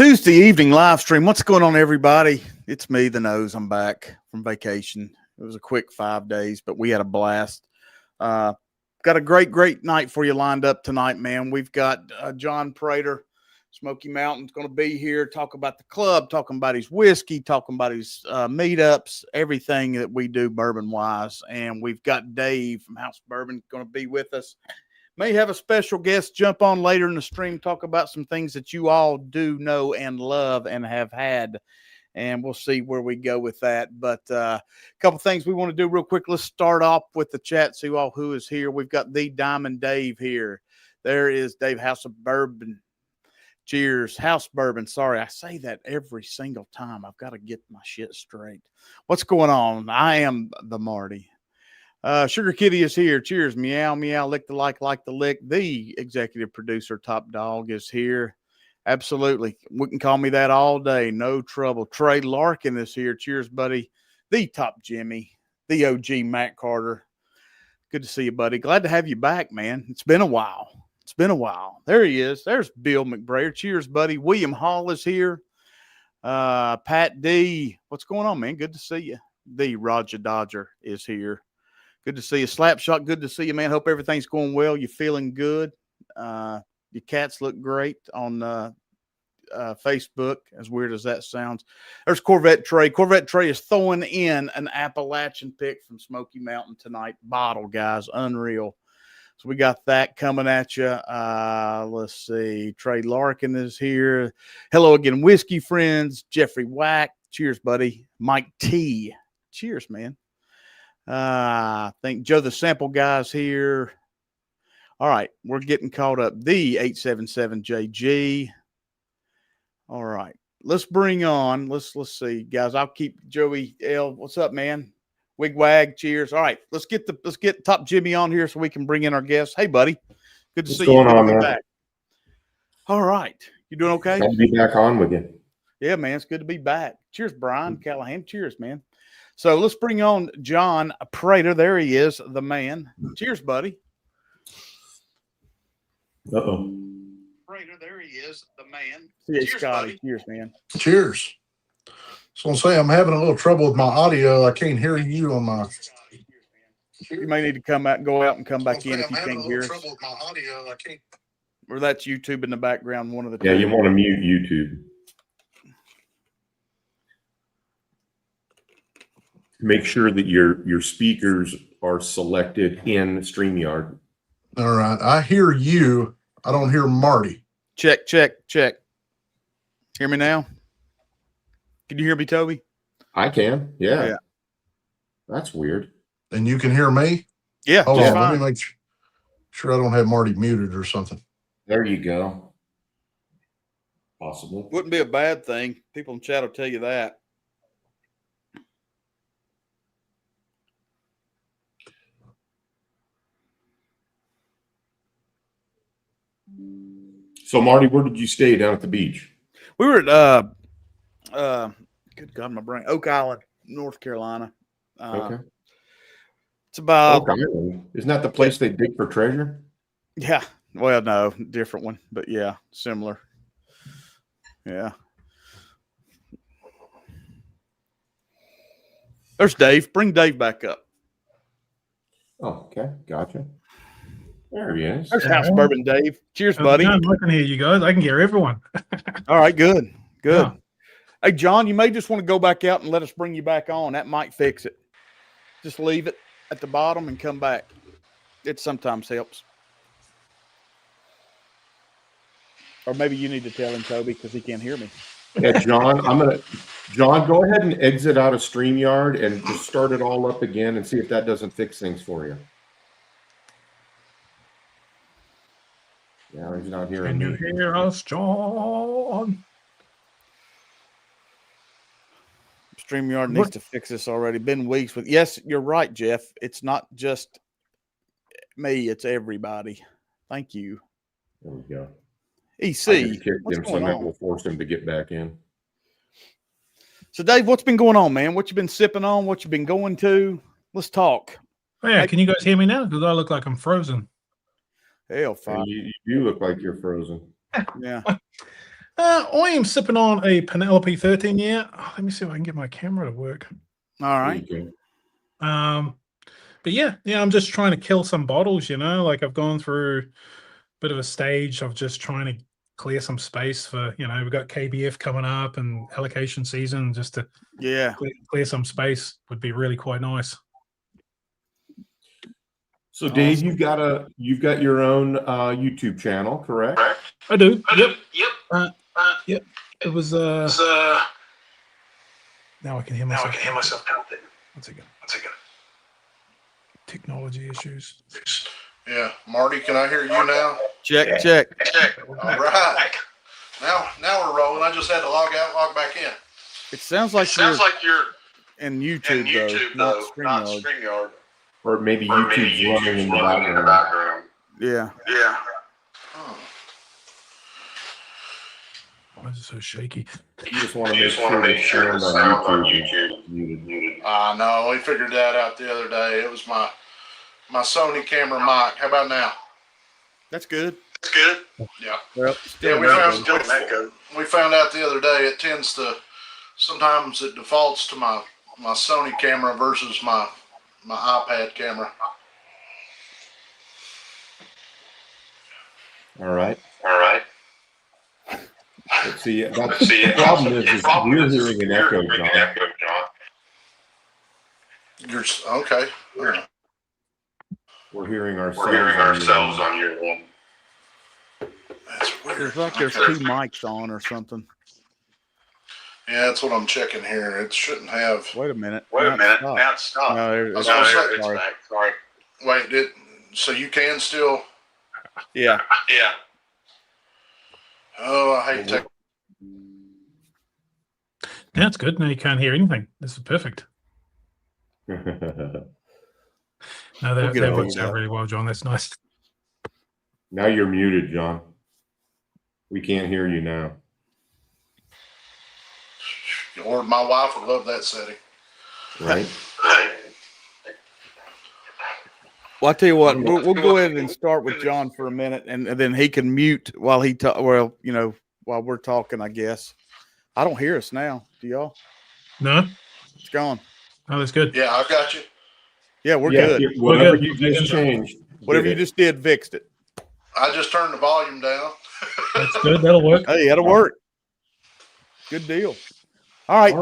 Tuesday evening live stream. What's going on, everybody? It's me, the nose. I'm back from vacation. It was a quick 5 days, but we had a blast. Got a great night for you lined up tonight, man. We've got John Prater, Smokey Mountain's going to be here, talk about the club, talking about his whiskey, talking about his meetups, everything that we do bourbon-wise. And we've got Dave from House Bourbon going to be with us. May have a special guest jump on later in the stream, talk about some things that you all do know and love and have had, and we'll see where we go with that. But a couple things we want to do real quick. Let's start off with the chat, see all who is here. We've got the Diamond Dave here. There is Dave, House of Bourbon. Cheers, House Bourbon. Sorry, I say that every single time. I've got to get my shit straight. What's going on? I am the Marty. Sugar Kitty is here. Cheers. Meow, meow, lick the like the lick. The executive producer, Top Dog, is here. Absolutely. We can call me that all day. No trouble. Trey Larkin is here. Cheers, buddy. The Top Jimmy. The OG Matt Carter. Good to see you, buddy. Glad to have you back, man. It's been a while. It's been a while. There he is. There's Bill McBrayer. Cheers, buddy. William Hall is here. Pat D. What's going on, man? Good to see you. The Roger Dodger is here. Good to see you. Slapshot, good to see you, man. Hope everything's going well. You're feeling good. Your cats look great on Facebook, as weird as that sounds. There's Corvette Trey. Corvette Trey is throwing in an Appalachian pick from Smokey Mountain tonight. Bottle, guys. Unreal. So we got that coming at you. Let's see. Trey Larkin is here. Hello again, whiskey friends. Jeffrey Wack. Cheers, buddy. Mike T. Cheers, man. I think Joe the Sample guy's here. All right, we're getting caught up. The 877JG. All right, let's bring on. Let's see, guys. I'll keep Joey L. What's up, man? Wigwag. Cheers. All right, let's get Top Jimmy on here so we can bring in our guests. Hey, buddy. Good to see you. What's going on, man? Back. All right, you doing okay? Glad to be back on with you. Yeah, man. It's good to be back. Cheers, Brian Callahan. Cheers, man. So let's bring on John Prater. There he is, the man. Cheers, buddy. Uh-oh. Prater, there he is, the man. Cheers, Scotty. Buddy. Cheers, man. Cheers. So I'm saying I'm having a little trouble with my audio. I can't hear you on my. You may need to go out and come back in if you can't hear us. Trouble with my audio. I can't. Or that's YouTube in the background. One of the two. Yeah, you want to mute YouTube. Make sure that your speakers are selected in StreamYard. All right. I hear you. I don't hear Marty. Check. Hear me now? Can you hear me, Toby? I can. Yeah. That's weird. And you can hear me? Yeah. Hold on. Let me make sure I don't have Marty muted or something. There you go. Possible. Wouldn't be a bad thing. People in chat will tell you that. So, Marty, where did you stay down at the beach? We were at good God, my brain. Oak Island, North Carolina. Okay. It's about Oak Island. Isn't that the place they dig for treasure? Yeah. Well, no, different one, but yeah, similar. Yeah. There's Dave. Bring Dave back up. Oh, okay. Gotcha. There he is. There's House Bourbon Dave. Cheers, buddy. I'm looking at you guys. I can hear everyone. All right, good. Yeah. Hey, John, you may just want to go back out and let us bring you back on. That might fix it. Just leave it at the bottom and come back. It sometimes helps. Or maybe you need to tell him, Toby, because he can't hear me. Yeah, John, John, go ahead and exit out of StreamYard and just start it all up again and see if that doesn't fix things for you. Yeah, he's not hearing Can you me. hear us, John? StreamYard needs to fix this already. Been weeks with. Yes, you're right, Jeff. It's not just me; it's everybody. Thank you. There we go. EC. What's him, so that will force him to get back in. So, Dave, what's been going on, man? What you been sipping on? What you been going to? Let's talk. Oh, yeah, can you guys hear me now? Because I look like I'm frozen. Hell, fine. You do look like you're frozen. Yeah. I am sipping on a Penelope 13 year. Oh, let me see if I can get my camera to work. All right. But yeah, I'm just trying to kill some bottles, like I've gone through a bit of a stage of just trying to clear some space for, we've got KBF coming up and allocation season, just to clear some space would be really quite nice. So Dave, you've got your own YouTube channel, correct? I do. Yep. Yep. It was now I can hear myself. One second. Technology issues. Yeah, Marty, can I hear you now? Check. All right. Now we're rolling. I just had to log out, log back in. It sounds like you're in YouTube, though, not StreamYard. Or maybe YouTube's running in the background. Yeah. Why is it so shaky? You just want to make sure the sound on YouTube is muted. No, we figured that out the other day. It was my Sony camera mic. How about now? That's good. Yeah. Well, we found out the other day it tends to, sometimes it defaults to my Sony camera versus my iPad camera. All right. Let's see. The problem is we're hearing an echo, John. You're okay. We're hearing ourselves on your one. That's weird. It's like there's two mics on or something. Yeah, that's what I'm checking here. It shouldn't have. Wait a minute. Now it's stopped. No, Sorry. Sorry. Wait, so you can still? Yeah. Oh, I hate tech. That's good. Now you can't hear anything. This is perfect. No, that works out really well, John. That's nice. Now you're muted, John. We can't hear you now. Or my wife would love that setting. Right. Well, I tell you what, we'll go ahead and start with John for a minute, and then he can mute while he while we're talking, I guess. I don't hear us now. Do y'all? No. It's gone. Oh, that's good. Yeah, I've got you. Yeah, we're good. Whatever you just changed. Whatever you just did, fixed it. I just turned the volume down. That's good. That'll work. Hey, that'll work. Good deal. All right.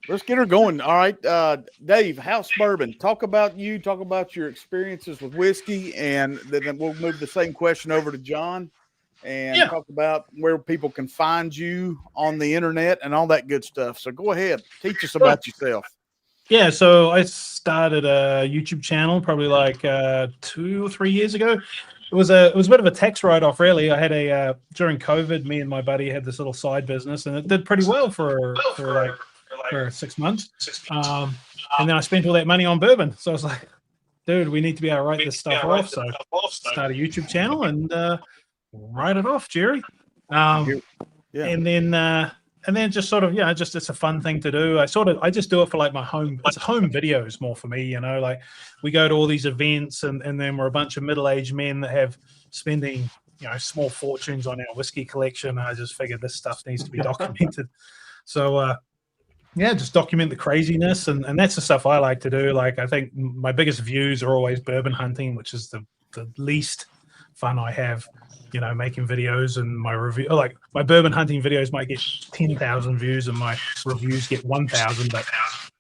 Let's get her going. All right. Dave, House Bourbon. Talk about you. Talk about your experiences with whiskey. And then we'll move the same question over to John and talk about where people can find you on the internet and all that good stuff. So go ahead. Teach us about yourself. Yeah, so I started a YouTube channel probably like 2 or 3 years ago. It was a bit of a tax write-off, really. I had during COVID, me and my buddy had this little side business, and it did pretty well for 6 months. And then I spent all that money on bourbon. So I was like, dude, we need to be able to write this stuff off. So start a YouTube channel and write it off, Jerry. And then just sort of, it's a fun thing to do. I just do it for like my home videos more for me, like we go to all these events and then we're a bunch of middle-aged men that have spending, small fortunes on our whiskey collection. I just figured this stuff needs to be documented. So, just document the craziness. And that's the stuff I like to do. Like, I think my biggest views are always bourbon hunting, which is the least fun I have. Making videos and my review, like my bourbon hunting videos might get 10,000 views and my reviews get 1,000, but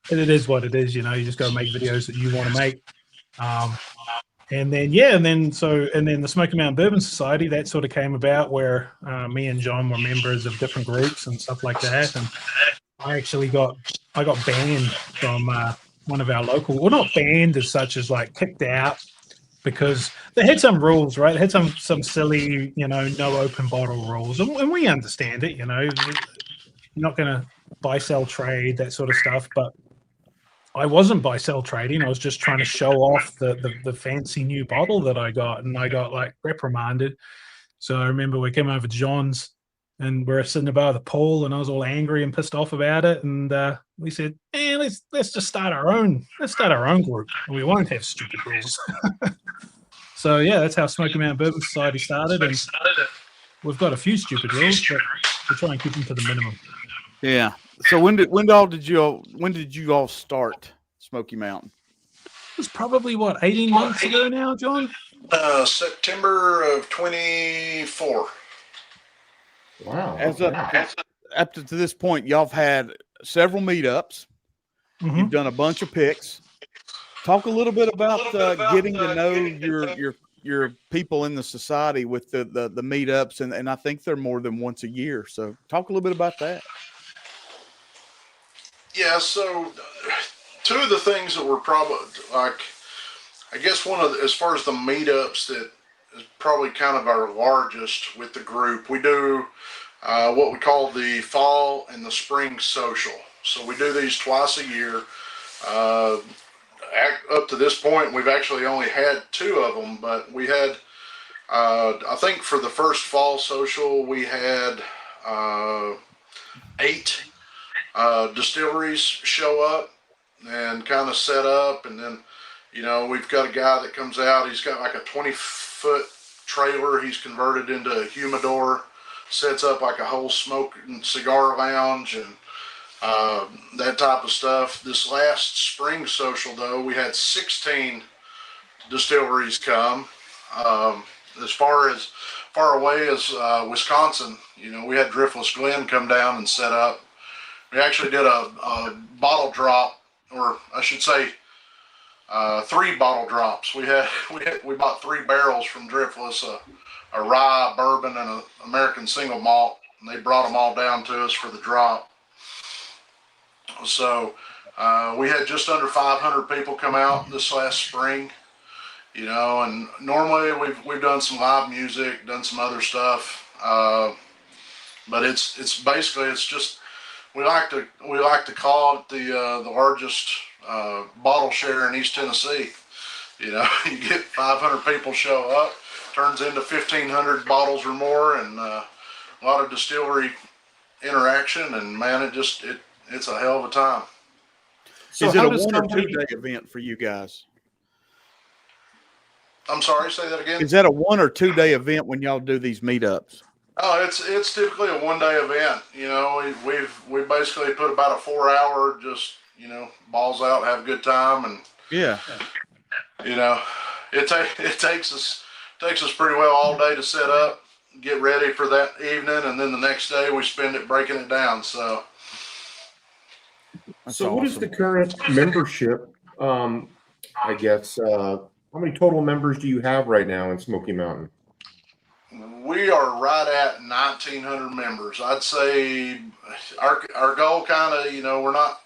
it is what it is. You just got to make videos that you want to make. And then the Smokey Mountain Bourbon Society, that sort of came about where me and John were members of different groups and stuff like that. And I actually got banned from one of our local, well, not banned as such as like kicked out, because they had some rules, right? They had some silly, no open bottle rules. And we understand it, you're not going to buy, sell, trade, that sort of stuff. But I wasn't buy, sell, trading. I was just trying to show off the fancy new bottle that I got. And I got like reprimanded. So I remember we came over to John's and we were sitting above the pool and I was all angry and pissed off about it. And we said, let's just start our own. Let's start our own group. And we won't have stupid rules. So, that's how Smokey Mountain Bourbon Society started. we've got a few stupid rules, but we try and keep them to the minimum. Yeah. So when did you all start Smoky Mountain? It was probably 18 months ago now, John. September of 24. Wow. As Okay. up to this point, y'all have had several meetups. Mhm. You've done a bunch of picks. Talk a little bit about getting to know your people in the society with the meetups, and I think they're more than once a year. So talk a little bit about that. Yeah, so two of the things that were probably like, I guess as far as the meetups that is probably kind of our largest with the group, we do what we call the fall and the spring social. So we do these twice a year. Up to this point, we've actually only had two of them, but we had, I think for the first fall social, we had 8 distilleries show up and kind of set up. And then, we've got a guy that comes out. He's got like a 20-foot trailer. He's converted into a humidor, sets up like a whole smoke and cigar lounge and that type of stuff. This last spring social, though, we had 16 distilleries come. As far away as Wisconsin, we had Driftless Glen come down and set up. We actually did a bottle drop, or I should say, 3 bottle drops. We bought 3 barrels from Driftless, a rye, bourbon, and an American single malt, and they brought them all down to us for the drop. So we had just under 500 people come out this last spring, and normally we've done some live music, done some other stuff, but it's basically just we like to call it the largest bottle share in East Tennessee. You get 500 people show up, turns into 1,500 bottles or more, and a lot of distillery interaction, and man, it's a hell of a time. So is it a 1 or 2 day event for you guys? I'm sorry, say that again. Is that a 1 or 2 day event when y'all do these meetups? Oh, it's typically a 1-day event. We basically put about a 4-hour just balls out, have a good time, and yeah, it takes us pretty well all day to set up, get ready for that evening, and then the next day we spend it breaking it down. So. That's So awesome. what is the current membership? I guess, how many total members do you have right now in Smoky Mountain? We are right at 1,900 members. I'd say our goal kind of, we're not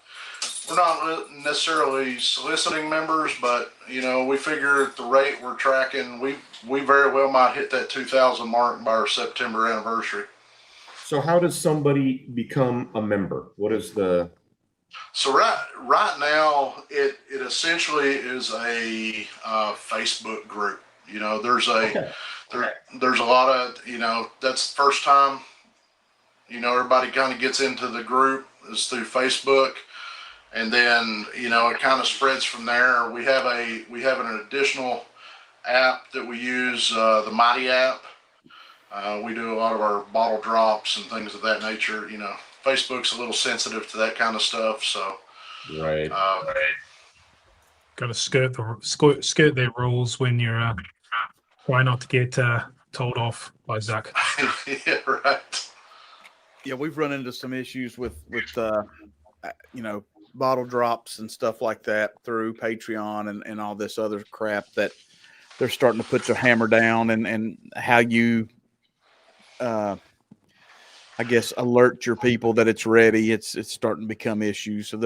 necessarily soliciting members, but we figure at the rate we're tracking, we very well might hit that 2,000 mark by our September anniversary. So how does somebody become a member? What is the... So right now, it essentially is a Facebook group. There's there's a lot of that's the first time everybody kind of gets into the group is through Facebook, and then it kind of spreads from there. We have an additional app that we use, the Mighty app. We do a lot of our bottle drops and things of that nature. Facebook's a little sensitive to that kind of stuff, so right. Got to skirt their rules when you're try not to get told off by Zach. Yeah, right. Yeah, we've run into some issues with bottle drops and stuff like that through Patreon and all this other crap that they're starting to put the hammer down and how you I guess alert your people that it's ready. It's starting to become issues. So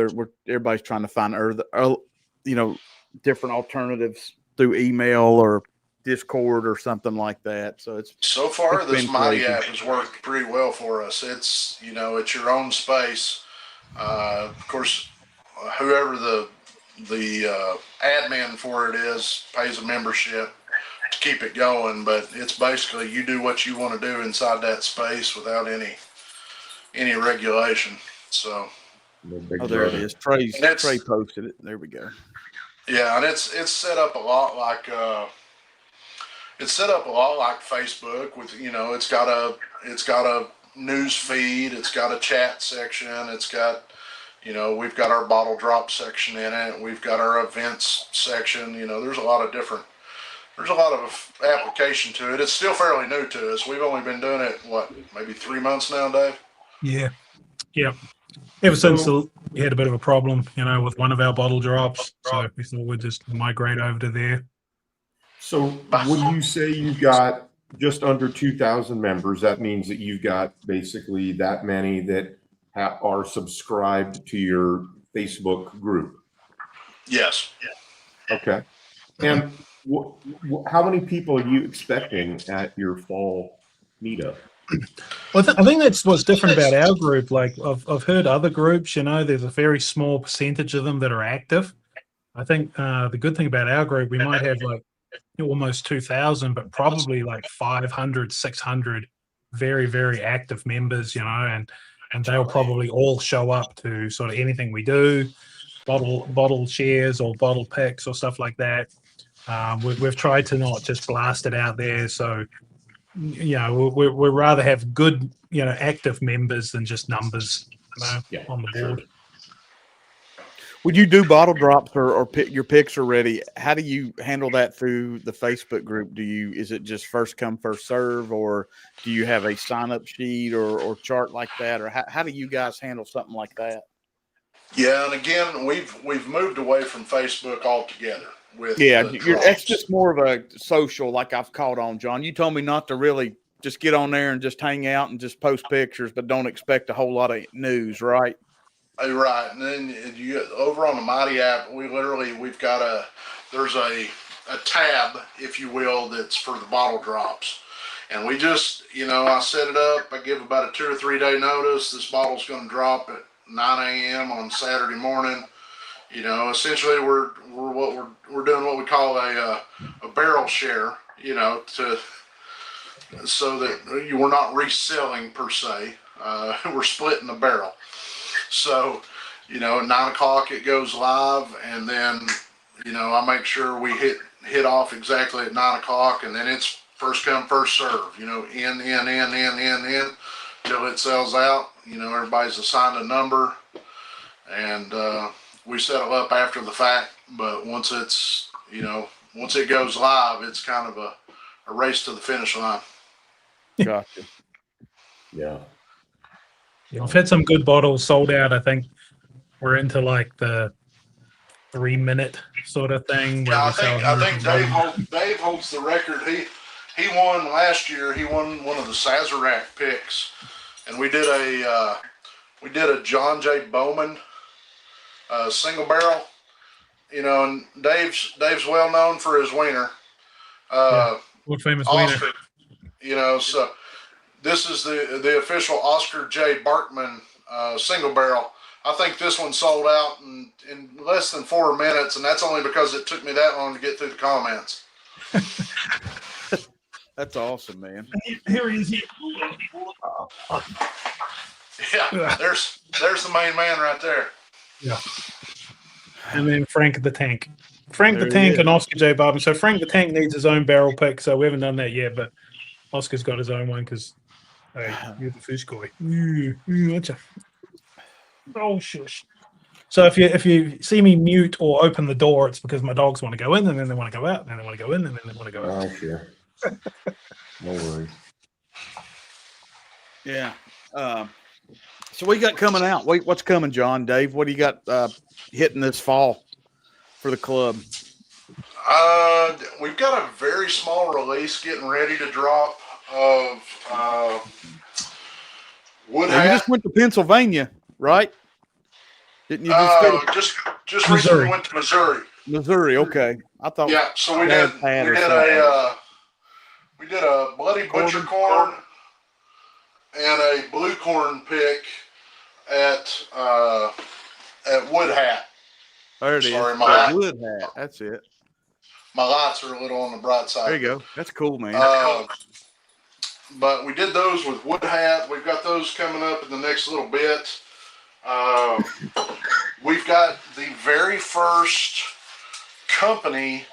everybody's trying to find different alternatives through email or Discord or something like that. So so far this Mighty crazy. app has worked pretty well for us. It's it's your own space. Of course, whoever the admin for it is pays a membership to keep it going, but it's basically you do what you want to do inside that space without any regulation. So there it is. Trey posted it. There we go. Yeah, and it's set up a lot like It's set up a lot like Facebook with, it's got a news feed, it's got a chat section, it's got, we've got our bottle drop section in it, we've got our events section, there's a lot of application to it. It's still fairly new to us. We've only been doing it, maybe 3 months now, Dave? Yeah. Ever since we had a bit of a problem, with one of our bottle drops, so we thought we'd just migrate over to there. So when you say you've got just under 2,000 members, that means that you've got basically that many that are subscribed to your Facebook group. Yes. Okay. And how many people are you expecting at your fall meetup? Well, I think that's what's different about our group. Like I've heard other groups, there's a very small percentage of them that are active. I think the good thing about our group, we might have like almost 2,000, but probably like 500, 600 very, very active members, and they'll probably all show up to sort of anything we do, bottle shares or bottle picks or stuff like that. We've tried to not just blast it out there. So, we'd rather have good, active members than just numbers on the board. Sure. When you do bottle drops or pick, your picks are ready, how do you handle that through the Facebook group? Is it just first come, first serve, or do you have a sign up sheet or chart like that? Or how do you guys handle something like that? Yeah. And again, we've moved away from Facebook altogether. That's just more of a social, like I've caught on, John. You told me not to really just get on there and just hang out and just post pictures, but don't expect a whole lot of news, right? Right. And then over on the Mighty app, we've got there's a tab, if you will, that's for the bottle drops. And we just, I set it up, I give about a 2 or 3 day notice. This bottle's going to drop at 9 a.m. on Saturday morning. Essentially we're doing what we call a barrel share, so that we're not reselling per se. We're splitting the barrel. So, at 9 o'clock it goes live, and then, I make sure we hit off exactly at 9 o'clock, and then it's first come, first serve, in, till it sells out. Everybody's assigned a number, and we settle up after the fact. But once it goes live, it's kind of a race to the finish line. Gotcha. Yeah. I've had some good bottles sold out. I think we're into like the 3 minute sort of thing. Yeah, I think Dave holds the record. He won last year. He won one of the Sazerac picks, and we did a John J. Bowman single barrel. And Dave's well known for his wiener. What famous Oscar, wiener? So this is the official Oscar J. Barkman single barrel. I think this one sold out in less than 4 minutes, and that's only because it took me that long to get through the comments. That's awesome, man. Here he is. Yeah, there's the main man right there. Yeah. And then Frank the Tank. Frank the Tank and Oscar J. Barber. So Frank the Tank needs his own barrel pick, so we haven't done that yet, but Oscar's got his own one because you're the fish guy. Gotcha. Oh, shush. So if you see me mute or open the door, it's because my dogs want to go in, and then they want to go out, and then they want to go in, and then they want to go out. Oh, sure. No worries. Yeah. So what you got coming out? What's coming, John, Dave? What do you got hitting this fall for the club? We've got a very small release getting ready to drop of Wood Hat. You just went to Pennsylvania, right? Didn't you just go to just recently went to Missouri. Missouri? Okay, I thought. Yeah, so we did a bloody butcher corn and a blue corn pick at Wood Hat. There it is. Sorry, my Wood Hat. That's it. My lights are a little on the bright side. There you go. That's cool, man. But we did those with Wood Hat. We've got those coming up in the next little bit. We've got the very first company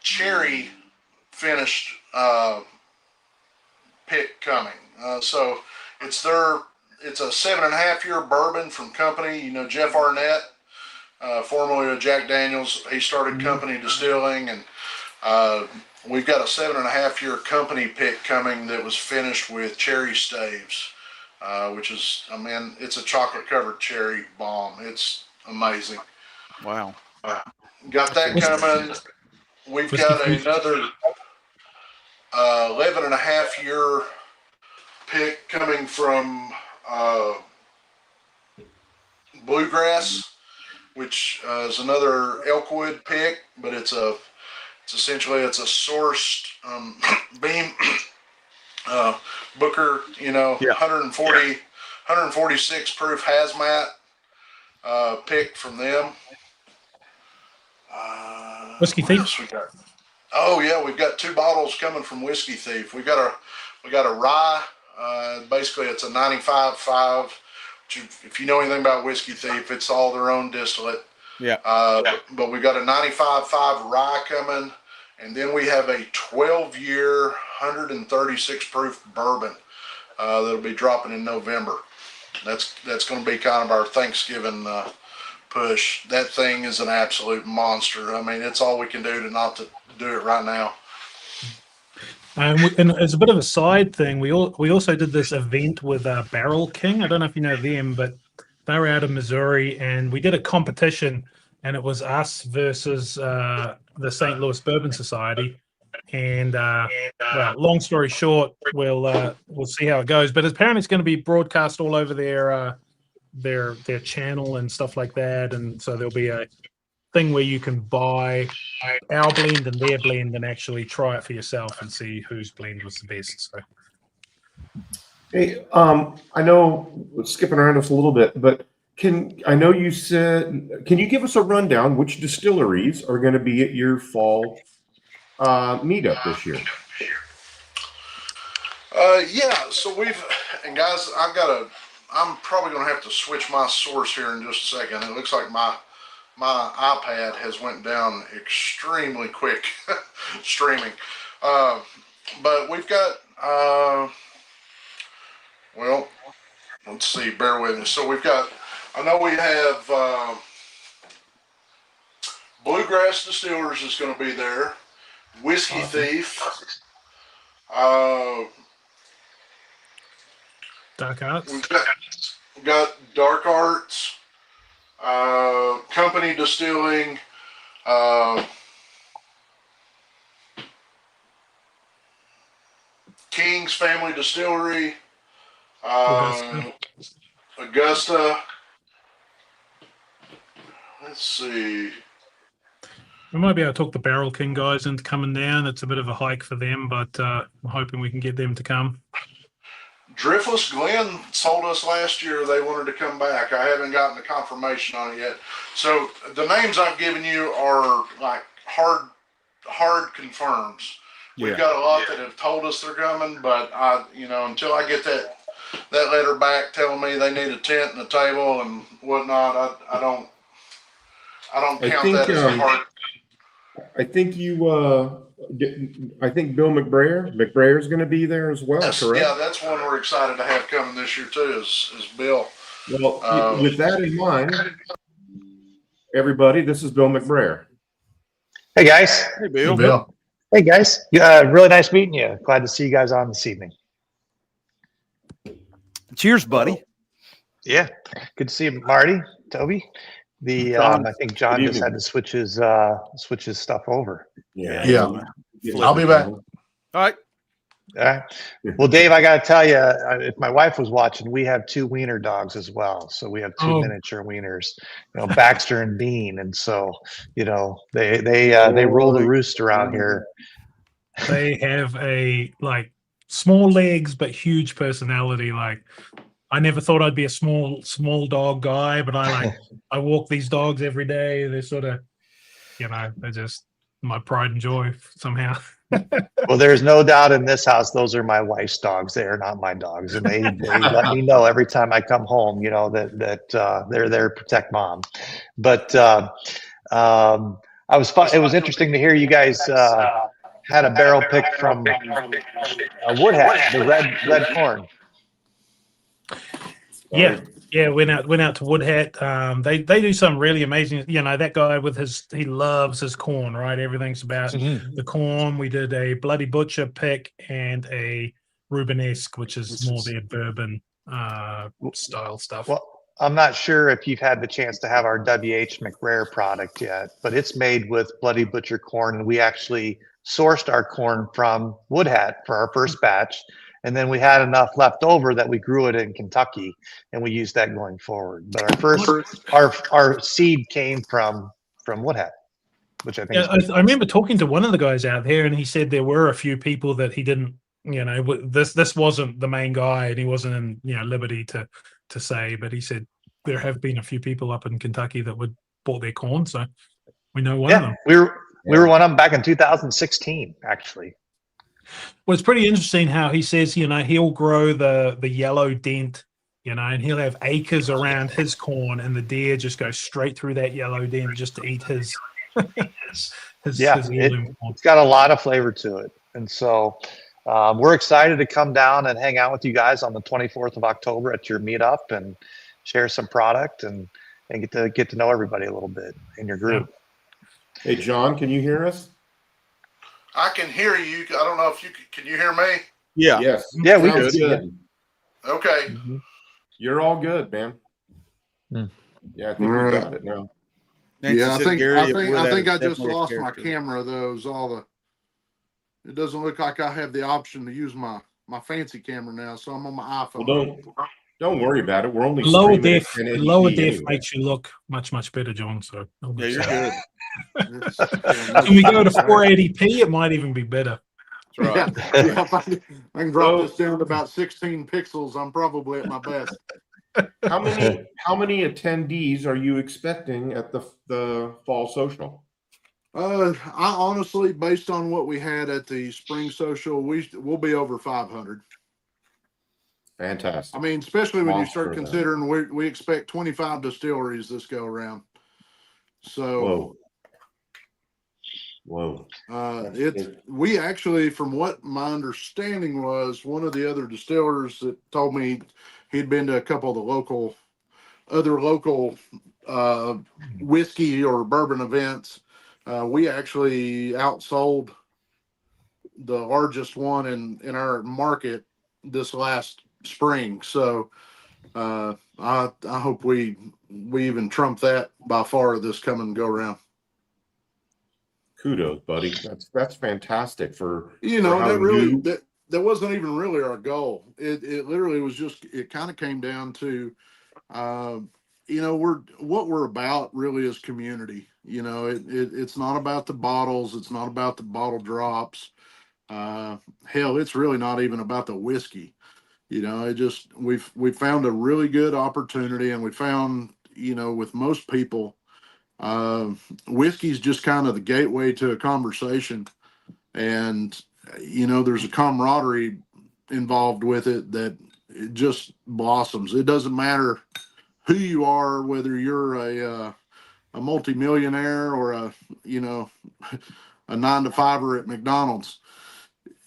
cherry finished pick coming. So it's a 7.5-year bourbon from company. You know, Jeff Arnett, formerly of Jack Daniels, he started company distilling, and we've got a 7.5-year company pick coming that was finished with cherry staves, which is, I mean, it's a chocolate covered cherry bomb. It's amazing. Wow. Got that coming. We've got another 11.5-year pick coming from Bluegrass, which is another Elkwood pick, but it's essentially a sourced beam Booker, you know, 146 proof hazmat pick from them. Whiskey Thief. Oh yeah, we've got 2 bottles coming from Whiskey Thief. We got a rye. Basically, it's a 95.5. If you know anything about Whiskey Thief, it's all their own distillate. Yeah. But we got a 95.5 rye coming, and then we have a 12-year, 136 proof bourbon that'll be dropping in November. That's going to be kind of our Thanksgiving push. That thing is an absolute monster. I mean, it's all we can do to do it right now. And as a bit of a side thing, we also did this event with Barrel King. I don't know if you know them, but they were out of Missouri, and we did a competition, and it was us versus the St. Louis Bourbon Society. And well, long story short, we'll see how it goes. But apparently, it's going to be broadcast all over their channel and stuff like that. And so there'll be a thing where you can buy our blend and their blend and actually try it for yourself and see whose blend was the best. So, Hey, I know we're skipping around us a little bit, but can you give us a rundown which distilleries are going to be at your fall meetup this year? Yeah, so guys, I'm probably going to have to switch my source here in just a second. It looks like my iPad has went down extremely quick streaming. But we've got, well, let's see, bear with me. So I know we have Bluegrass Distillers is going to be there, Whiskey Thief, Dark Arts. we've got Dark Arts, Company Distilling, King's Family Distillery, Augusta. Let's see. We might be able to talk the Barrel King guys into coming down. It's a bit of a hike for them, but I'm hoping we can get them to come. Driftless Glen told us last year they wanted to come back. I haven't gotten a confirmation on it yet. So the names I've given you are like hard confirms. We've got a lot that have told us they're coming, but until I get that letter back telling me they need a tent and a table and whatnot, I don't count that as a hard. I think I think Bill McBrayer is going to be there as well, correct? Yeah, that's one we're excited to have coming this year too, is Bill. Well, with that in mind, everybody, this is Bill McBrayer. Hey guys. Hey, Bill. Hey, Bill. Hey guys. Really nice meeting you. Glad to see you guys on this evening. Cheers, buddy. Yeah. Good to see you, Marty, Toby. I think John just had to switch his stuff over. Yeah. I'll be back. All right. All right. Well, Dave, I got to tell you, if my wife was watching, we have 2 wiener dogs as well. So we have 2 miniature wieners, Baxter and Bean, and so they rule the roost around here. They have a small legs but huge personality. Like, I never thought I'd be a small dog guy, but I walk these dogs every day. They're sort of, they're just my pride and joy somehow. Well, there's no doubt in this house, those are my wife's dogs. They are not my dogs. And they let me know every time I come home, that they're there to protect mom. But it was fun. It was interesting to hear you guys had a barrel picked from Woodhat, the red corn. Yeah, went out to Woodhat. They do some really amazing. You know, that guy with he loves his corn, right? Everything's about the corn. We did a Bloody Butcher pick and a Rubenesque, which is more their bourbon style stuff. Well, I'm not sure if you've had the chance to have our WH McRae product yet, but it's made with Bloody Butcher corn, and we actually sourced our corn from Woodhat for our first batch. And then we had enough left over that we grew it in Kentucky, and we used that going forward. But our seed came from Woodhat, which I think. Yeah, I remember talking to one of the guys out there, and he said there were a few people that he didn't. You know, this wasn't the main guy, and he wasn't in liberty to say. But he said there have been a few people up in Kentucky that would bought their corn, so we know one of them. We were one of them back in 2016, actually. Well, it's pretty interesting how he says, he'll grow the yellow dent, and he'll have acres around his corn, and the deer just go straight through that yellow dent just to eat his heirloom corn. It's got a lot of flavor to it. And so we're excited to come down and hang out with you guys on the 24th of October at your meetup and share some product and get to know everybody a little bit in your group. Hey, John, can you hear us? I can hear you. I don't know if can you hear me? Yeah. Yes. Yeah, we Sounds do. good. Okay. You're all good, man. Yeah, I think we got it now. Yeah, I think I just lost my camera though. It doesn't look like I have the option to use my fancy camera now, so I'm on my iPhone. Well, don't worry about it. We're only lower def anyway. makes you look much better, John. So Yeah, you're good. When we go to 480p, it might even be better. That's right. Yeah, if I can drop this down to about 16 pixels, I'm probably at my best. How many attendees are you expecting at the fall social? I honestly, based on what we had at the spring social, we'll be over 500. Fantastic. I mean, especially when you start Monster, considering we expect 25 distilleries this go around. So Whoa. We actually, from what my understanding was, one of the other distillers that told me he'd been to a couple of the other local whiskey or bourbon events. We actually outsold the largest one in our market this last spring. So I hope we even trump that by far this coming go around. Kudos, buddy. That's fantastic for that wasn't even really our goal. It literally was just, it kind of came down to what we're about really is community. It's not about the bottles, it's not about the bottle drops. Hell, it's really not even about the whiskey. We found a really good opportunity, and we found, with most people, whiskey's just kind of the gateway to a conversation, and there's a camaraderie involved with it that it just blossoms. It doesn't matter who you are, whether you're a multimillionaire or a 9-to-5er at McDonald's.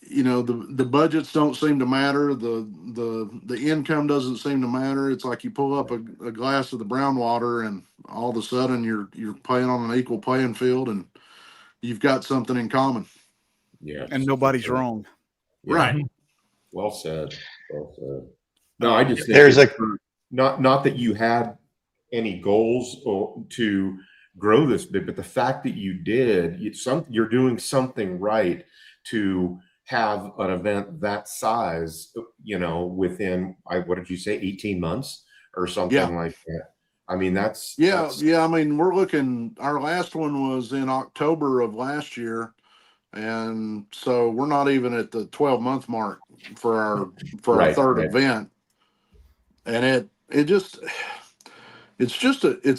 The budgets don't seem to matter. The income doesn't seem to matter. It's like you pull up a glass of the brown water, and all of a sudden you're playing on an equal playing field, and you've got something in common. Yeah, and nobody's wrong. Yeah. Right. Well said. Well said. No, I just think There's not that you had any goals or to grow this big, but the fact that you did, you're doing something right to have an event that size, within, what did you say, 18 months or something like that. I mean, that's. I mean, we're looking, our last one was in October of last year. And so we're not even at the 12-month mark for our third event. And it's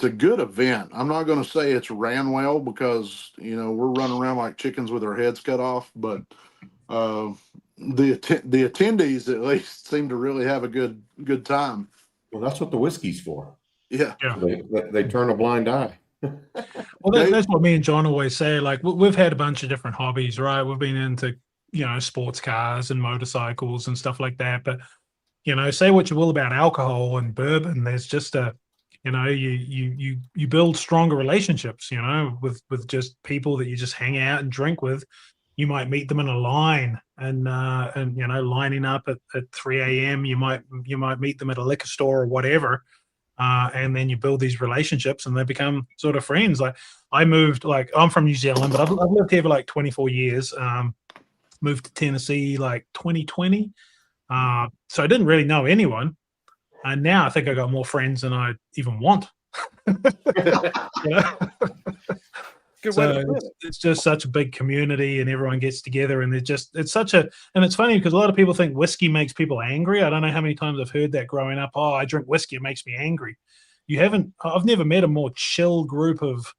a good event. I'm not going to say it's ran well, because, we're running around like chickens with our heads cut off, but the attendees at least seem to really have a good time. Well, that's what the whiskey's for. Yeah. They turn a blind eye. Well, that's what me and John always say. Like, we've had a bunch of different hobbies, right? We've been into, sports cars and motorcycles and stuff like that. But, say what you will about alcohol and bourbon, there's just you build stronger relationships, with just people that you just hang out and drink with. You might meet them in a line and lining up at 3 a.m. You might meet them at a liquor store or whatever. And then you build these relationships and they become sort of friends. Like I'm from New Zealand, but I've lived here for like 24 years. Moved to Tennessee like 2020. So I didn't really know anyone. And now I think I got more friends than I even want. Good So way to put it. it's just such a big community and everyone gets together and and it's funny because a lot of people think whiskey makes people angry. I don't know how many times I've heard that growing up. Oh, I drink whiskey, it makes me angry. I've never met a more chill group of,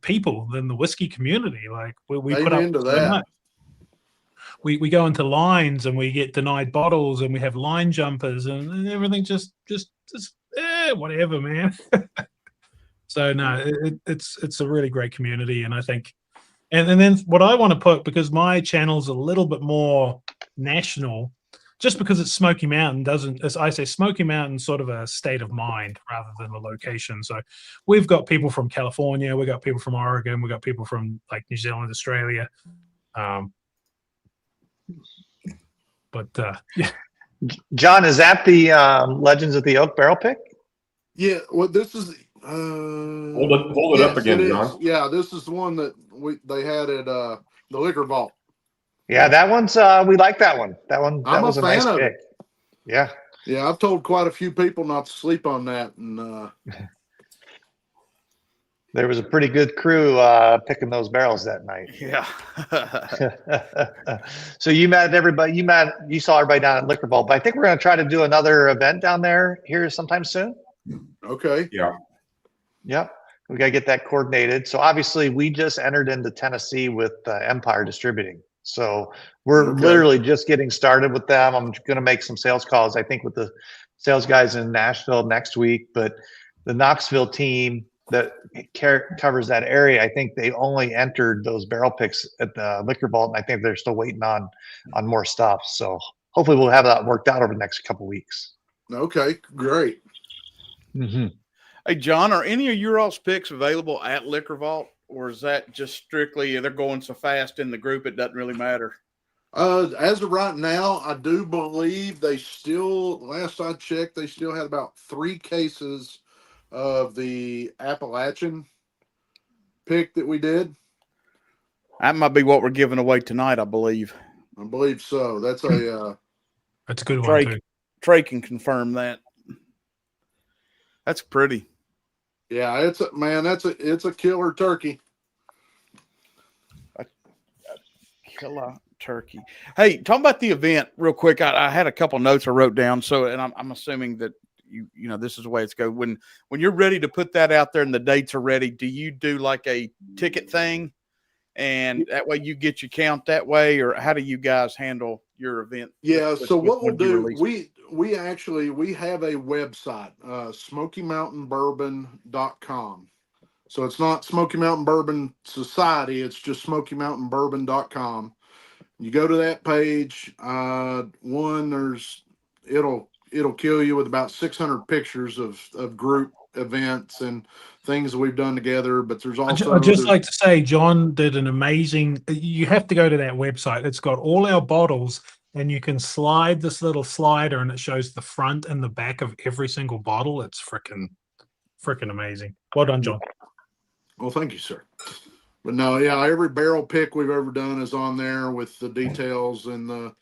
people than the whiskey community. Like we put up Amen to so that. much. We go into lines and we get denied bottles and we have line jumpers and everything just whatever, man. So no, it's a really great community, and I think, and then what I want to put, because my channel's a little bit more national, just because it's Smoky Mountain doesn't, as I say, Smoky Mountain sort of a state of mind rather than a location. So we've got people from California, we got people from Oregon, we got people from like New Zealand, Australia, but yeah. John, is that the Legends of the Oak Barrel Pick? Yeah, well, this is. Hold it up again, John. Yeah, this is the one that they had at the Liquor Vault. Yeah, that one's we like that one. That was a nice pick. Yeah. Yeah, I've told quite a few people not to sleep on that, and there was a pretty good crew picking those barrels that night. Yeah. So you met everybody. You saw everybody down at Liquor Vault, but I think we're going to try to do another event down there here sometime soon. okay. Yeah. Yep. We got to get that coordinated. So obviously we just entered into Tennessee with Empire Distributing. So we're literally just getting started with them. I'm going to make some sales calls, I think, with the sales guys in Nashville next week. But the Knoxville team that covers that area, I think they only entered those barrel picks at the Liquor Vault, and I think they're still waiting on more stuff. So hopefully we'll have that worked out over the next couple of weeks. Okay, great. Mm-hmm. Hey, John, are any of your all's picks available at Liquor Vault, or is that just strictly they're going so fast in the group it doesn't really matter? As of right now, I do believe they still, last I checked, they still had about 3 cases of the Appalachian pick that we did. That might be what we're giving away tonight, I believe. I believe so. That's a good one too. Trey can confirm that. That's pretty. Yeah, it's a killer turkey. A killer turkey. Hey, talking about the event real quick. I had a couple notes I wrote down. So, and I'm assuming that you know this is the way it's going. When you're ready to put that out there and the dates are ready, do you do like a ticket thing, and that way you get your count that way, or how do you guys handle your event? Yeah. So what we'll do, we have a website, SmokeyMountainBourbon.com. So it's not Smoky Mountain Bourbon Society. It's just SmokeyMountainBourbon.com. You go to that page. It'll kill you with about 600 pictures of group events and things that we've done together. But there's also I'd just like to say, John did an amazing. You have to go to that website. It's got all our bottles. And you can slide this little slider, and it shows the front and the back of every single bottle. It's freaking amazing. Well done, John. Well, thank you, sir. But no, yeah, every barrel pick we've ever done is on there with the details and the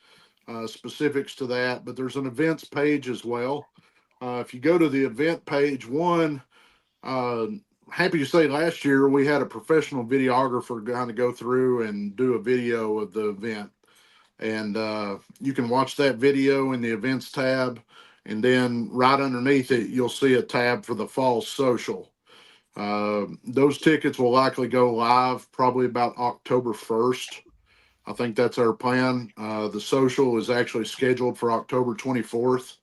specifics to that. But there's an events page as well. If you go to the event page, happy to say last year we had a professional videographer kind of go through and do a video of the event. And you can watch that video in the events tab, and then right underneath it you'll see a tab for the fall social. Those tickets will likely go live probably about October 1st. I think that's our plan. The social is actually scheduled for October 24th.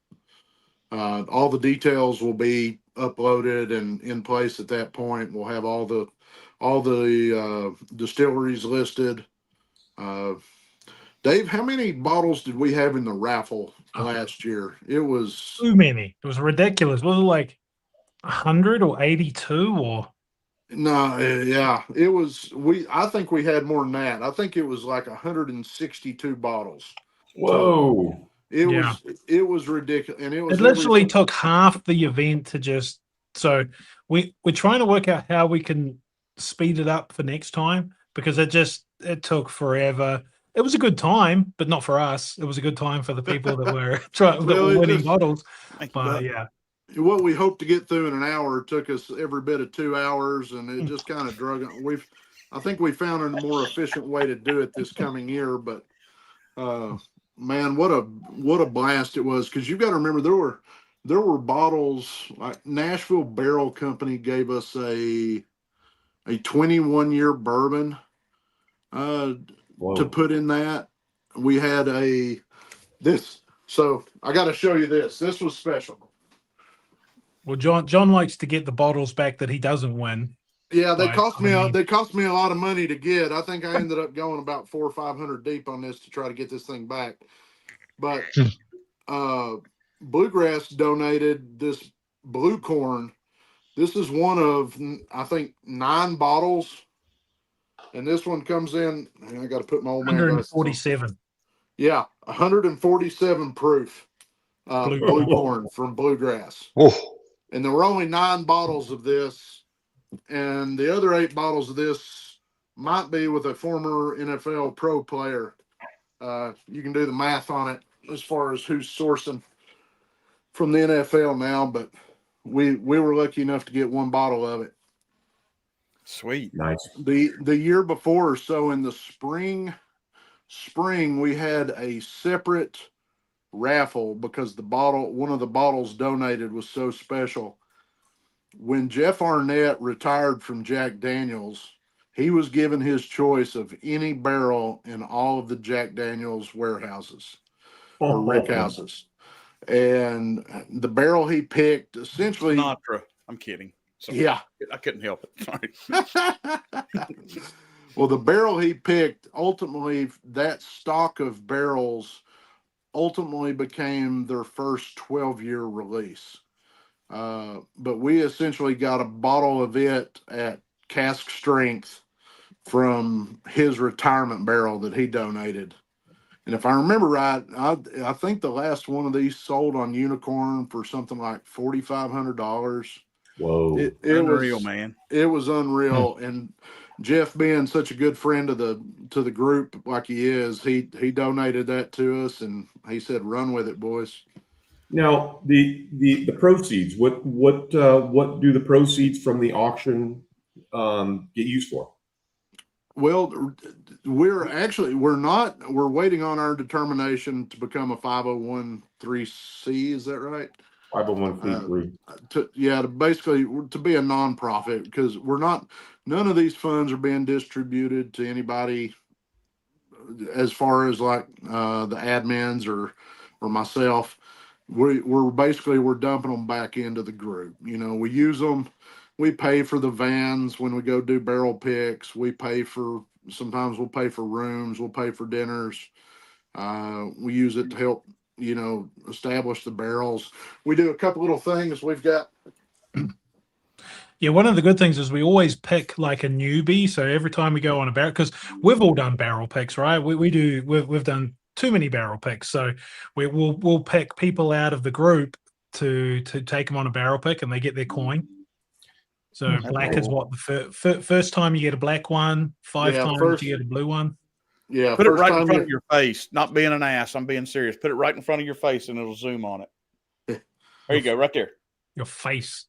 All the details will be uploaded and in place at that point. We'll have all all the distilleries listed. Dave, how many bottles did we have in the raffle last year? It was too many. It was ridiculous. Was it like 100 or 82 or? no, yeah, it was. I think we had more than that. I think it was like 162 bottles. Whoa. It was ridiculous, and it was It literally took half the event to just. So we're trying to work out how we can speed it up for next time, because it took forever. It was a good time, but not for us. It was a good time for the people that were winning bottles. But yeah. What we hoped to get through in an hour took us every bit of 2 hours, and it just kind of drug on. I think we found a more efficient way to do it this coming year, but man, what a blast it was. Because you've got to remember, there were bottles, like Nashville Barrel Company gave us a 21-year bourbon to put in that. We had this. So I got to show you this. This was special. Well, John likes to get the bottles back that he doesn't win. Yeah, they cost me a lot of money to get. I think I ended up going about 400 or 500 deep on this to try to get this thing back. But Bluegrass donated this Blue Corn. This is one of, I think, 9 bottles, and this one comes in. I got to put my old man 147. Yeah, 147 proof Blue Corn from Bluegrass. Oh. And there were only 9 bottles of this, and the other 8 bottles of this might be with a former NFL pro player. You can do the math on it as far as who's sourcing from the NFL now, but we were lucky enough to get 1 bottle of it. Sweet. Nice. The year before or so, in the spring, we had a separate raffle because one of the bottles donated was so special. When Jeff Arnett retired from Jack Daniels, he was given his choice of any barrel in all of the Jack Daniels warehouses or rick houses. And the barrel he picked essentially Sinatra. I'm kidding. Sorry. Yeah. I couldn't help it. Sorry. Well, the barrel he picked, ultimately, that stock of barrels ultimately became their first 12-year release. But we essentially got a bottle of it at cask strength from his retirement barrel that he donated. And if I remember right, I think the last one of these sold on Unicorn for something like $4,500. Whoa. It Unreal, was, man. It was unreal. And Jeff, being such a good friend to the group like he is, he donated that to us, and he said, "Run with it, boys." Now the proceeds. What do the proceeds from the auction get used for? Well, we're waiting on our determination to become a 501(c)(3). Is that right? 501(c)(3). Basically to be a nonprofit, because none of these funds are being distributed to anybody as far as like the admins or myself. We're dumping them back into the group. We use them. We pay for the vans when we go do barrel picks. Sometimes we'll pay for rooms. We'll pay for dinners. We use it to help, establish the barrels. We do a couple little things. We've got. Yeah, one of the good things is we always pick like a newbie. So every time we go on a barrel, because we've all done barrel picks, right? We've done too many barrel picks. So we'll pick people out of the group to take them on a barrel pick, and they get their coin. So black is what the first time you get a black one, 5 times you get a blue one. Yeah, put it right in front of your face. Not being an ass, I'm being serious. Put it right in front of your face, and it'll zoom on it. There you go, right there. Your face.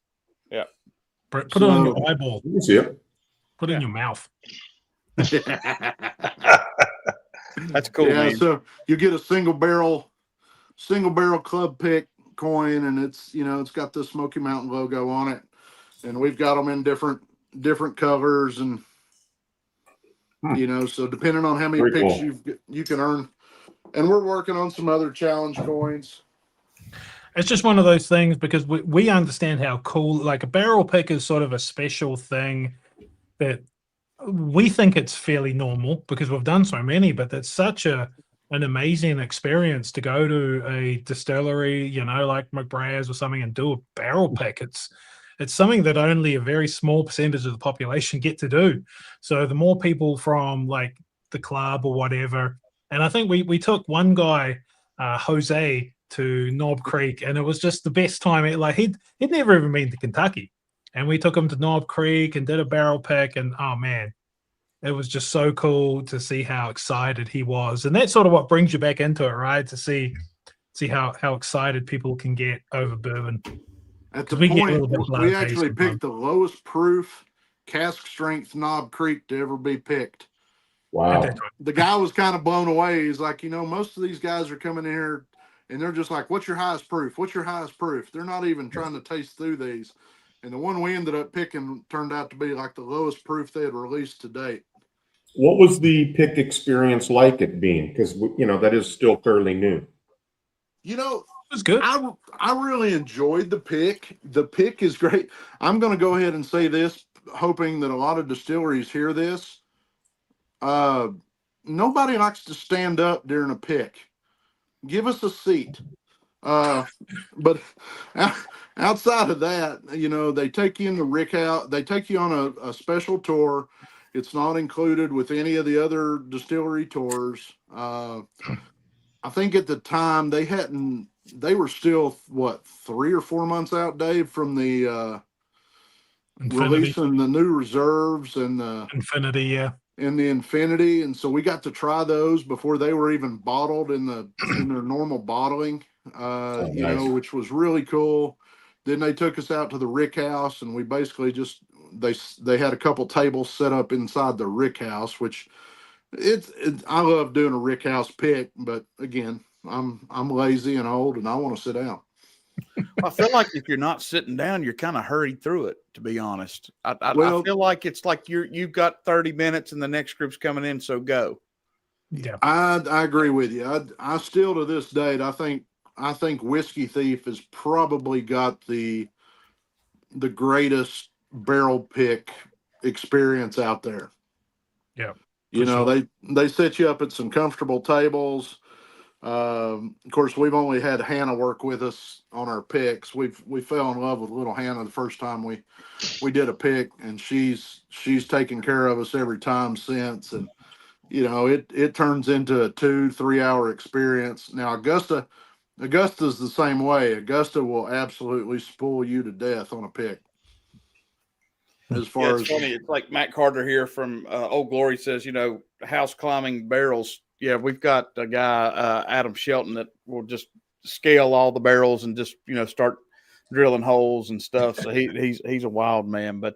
Yeah. Put it on your eyeball. You can see it. Put it in your mouth. That's cool, man. So you get a single barrel club pick coin, and it's got the Smokey Mountain logo on it. And we've got them in different colors, and so depending on how many picks you can earn. And we're working on some other challenge coins. It's just one of those things because we understand how cool, like a barrel pick is sort of a special thing that we think it's fairly normal because we've done so many, but it's such an amazing experience to go to a distillery, you know, like McBrair's or something, and do a barrel pick. It's something that only a very small percentage of the population get to do. So the more people from like the club or whatever, and I think we took one guy, Jose, to Knob Creek, and it was just the best time. Like he'd never even been to Kentucky, and we took him to Knob Creek and did a barrel pick, and oh man, it was just so cool to see how excited he was. And that's sort of what brings you back into it, right? To see how excited people can get over bourbon. At the We get a point, little bit we blood actually taste picked the lowest proof cask strength Knob Creek to ever be picked. Wow. The guy was kind of blown away. He's like, you know, most of these guys are coming in here and they're just like, what's your highest proof? What's your highest proof? They're not even trying to taste through these. And the one we ended up picking turned out to be like the lowest proof they had released to date. What was the pick experience like at Bean? Because, you know, that is still fairly new. You know, it was good. I really enjoyed the pick. The pick is great. I'm going to go ahead and say this, hoping that a lot of distilleries hear this. Nobody likes to stand up during a pick. Give us a seat. But outside of that, you know, they take you in the rick out. They take you on a special tour. It's not included with any of the other distillery tours. I think at the time they were still what, 3 or 4 months out, Dave, from the releasing the new reserves and the Infinity, yeah. And the Infinity, and so we got to try those before they were even bottled in their normal bottling, nice. you know, which was really cool. Then they took us out to the rick house, and we basically just they had a couple tables set up inside the rick house, which I love doing a rick house pick, but again, I'm lazy and old, and I want to sit down. I feel like if you're not sitting down, you're kind of hurried through it, to be honest. I feel like it's like you've got 30 minutes and the next group's coming in, so go. Yeah, I agree with you. I still to this date, I think Whiskey Thief has probably got the greatest barrel pick experience out there. Yeah, you know, sure. They set you up at some comfortable tables. Of course, we've only had Hannah work with us on our picks. We fell in love with little Hannah the first time we did a pick, and she's taken care of us every time since. And you know, it turns into a 2-3 hour experience. Now Augusta's the same way. Augusta will absolutely spoil you to death on a pick. As far it's funny. It's like Matt Carter here from Old Glory says, you know, house climbing barrels. Yeah, we've got a guy, Adam Shelton, that will just scale all the barrels and just, you know, start drilling holes and stuff. So he's a wild man. But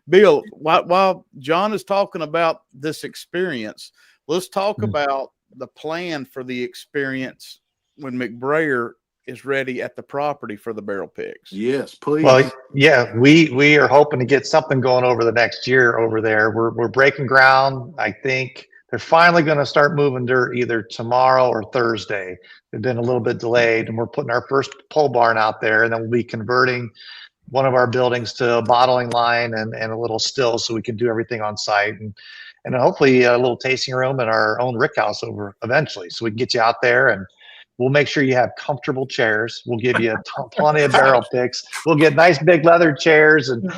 Bill, while John is talking about this experience, let's talk about the plan for the experience when McBrayer is ready at the property for the barrel picks. Yes, please. Well, yeah, we are hoping to get something going over the next year over there. We're breaking ground. I think they're finally going to start moving dirt either tomorrow or Thursday. They've been a little bit delayed, and we're putting our first pole barn out there, and then we'll be converting one of our buildings to a bottling line and a little still, so we can do everything on site, and hopefully a little tasting room and our own rick house over eventually, so we can get you out there, and we'll make sure you have comfortable chairs. We'll give you plenty of barrel picks. We'll get nice big leather chairs, and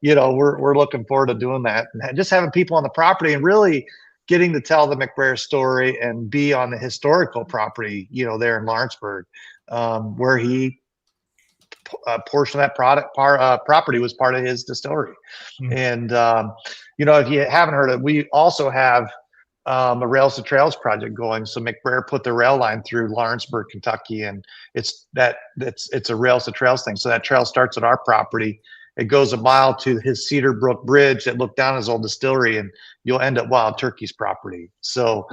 you know, we're looking forward to doing that, and just having people on the property and really getting to tell the McBrayer story and be on the historical property, you know, there in Lawrenceburg, where he a portion of that property was part of his distillery. And you know, if you haven't heard it, we also have a Rails to Trails project going. So McBrayer put the rail line through Lawrenceburg, Kentucky, and it's a Rails to Trails thing. So that trail starts at our property. It goes a mile to his Cedar Brook Bridge that looked down his old distillery, and you'll end at Wild Turkey's property. So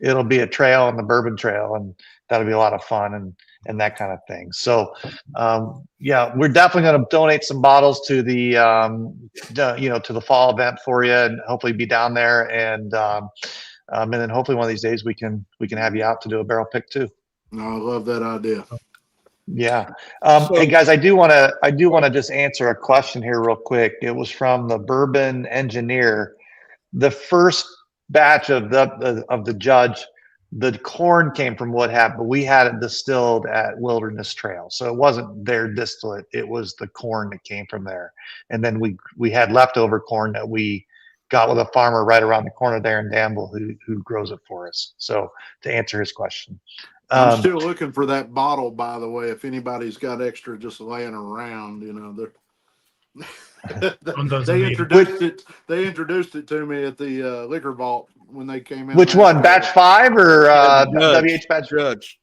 it'll be a trail on the Bourbon Trail, and that'll be a lot of fun and that kind of thing. So yeah, we're definitely going to donate some bottles to the to the fall event for you, and hopefully be down there, and then hopefully one of these days we can have you out to do a barrel pick too. No, I love that idea. Yeah. So- Hey guys, I do want to just answer a question here real quick. It was from the Bourbon Engineer. The first batch of the Judge, the corn came from Woodhat, but we had it distilled at Wilderness Trail, so it wasn't their distillate. It was the corn that came from there, and then we had leftover corn that we got with a farmer right around the corner there in Danville who grows it for us. So to answer his question. I'm still looking for that bottle, by the way. If anybody's got extra just laying around, they introduced it. They introduced it to me at the liquor vault when they came in. Which one, batch 5 or WH batch? Judge.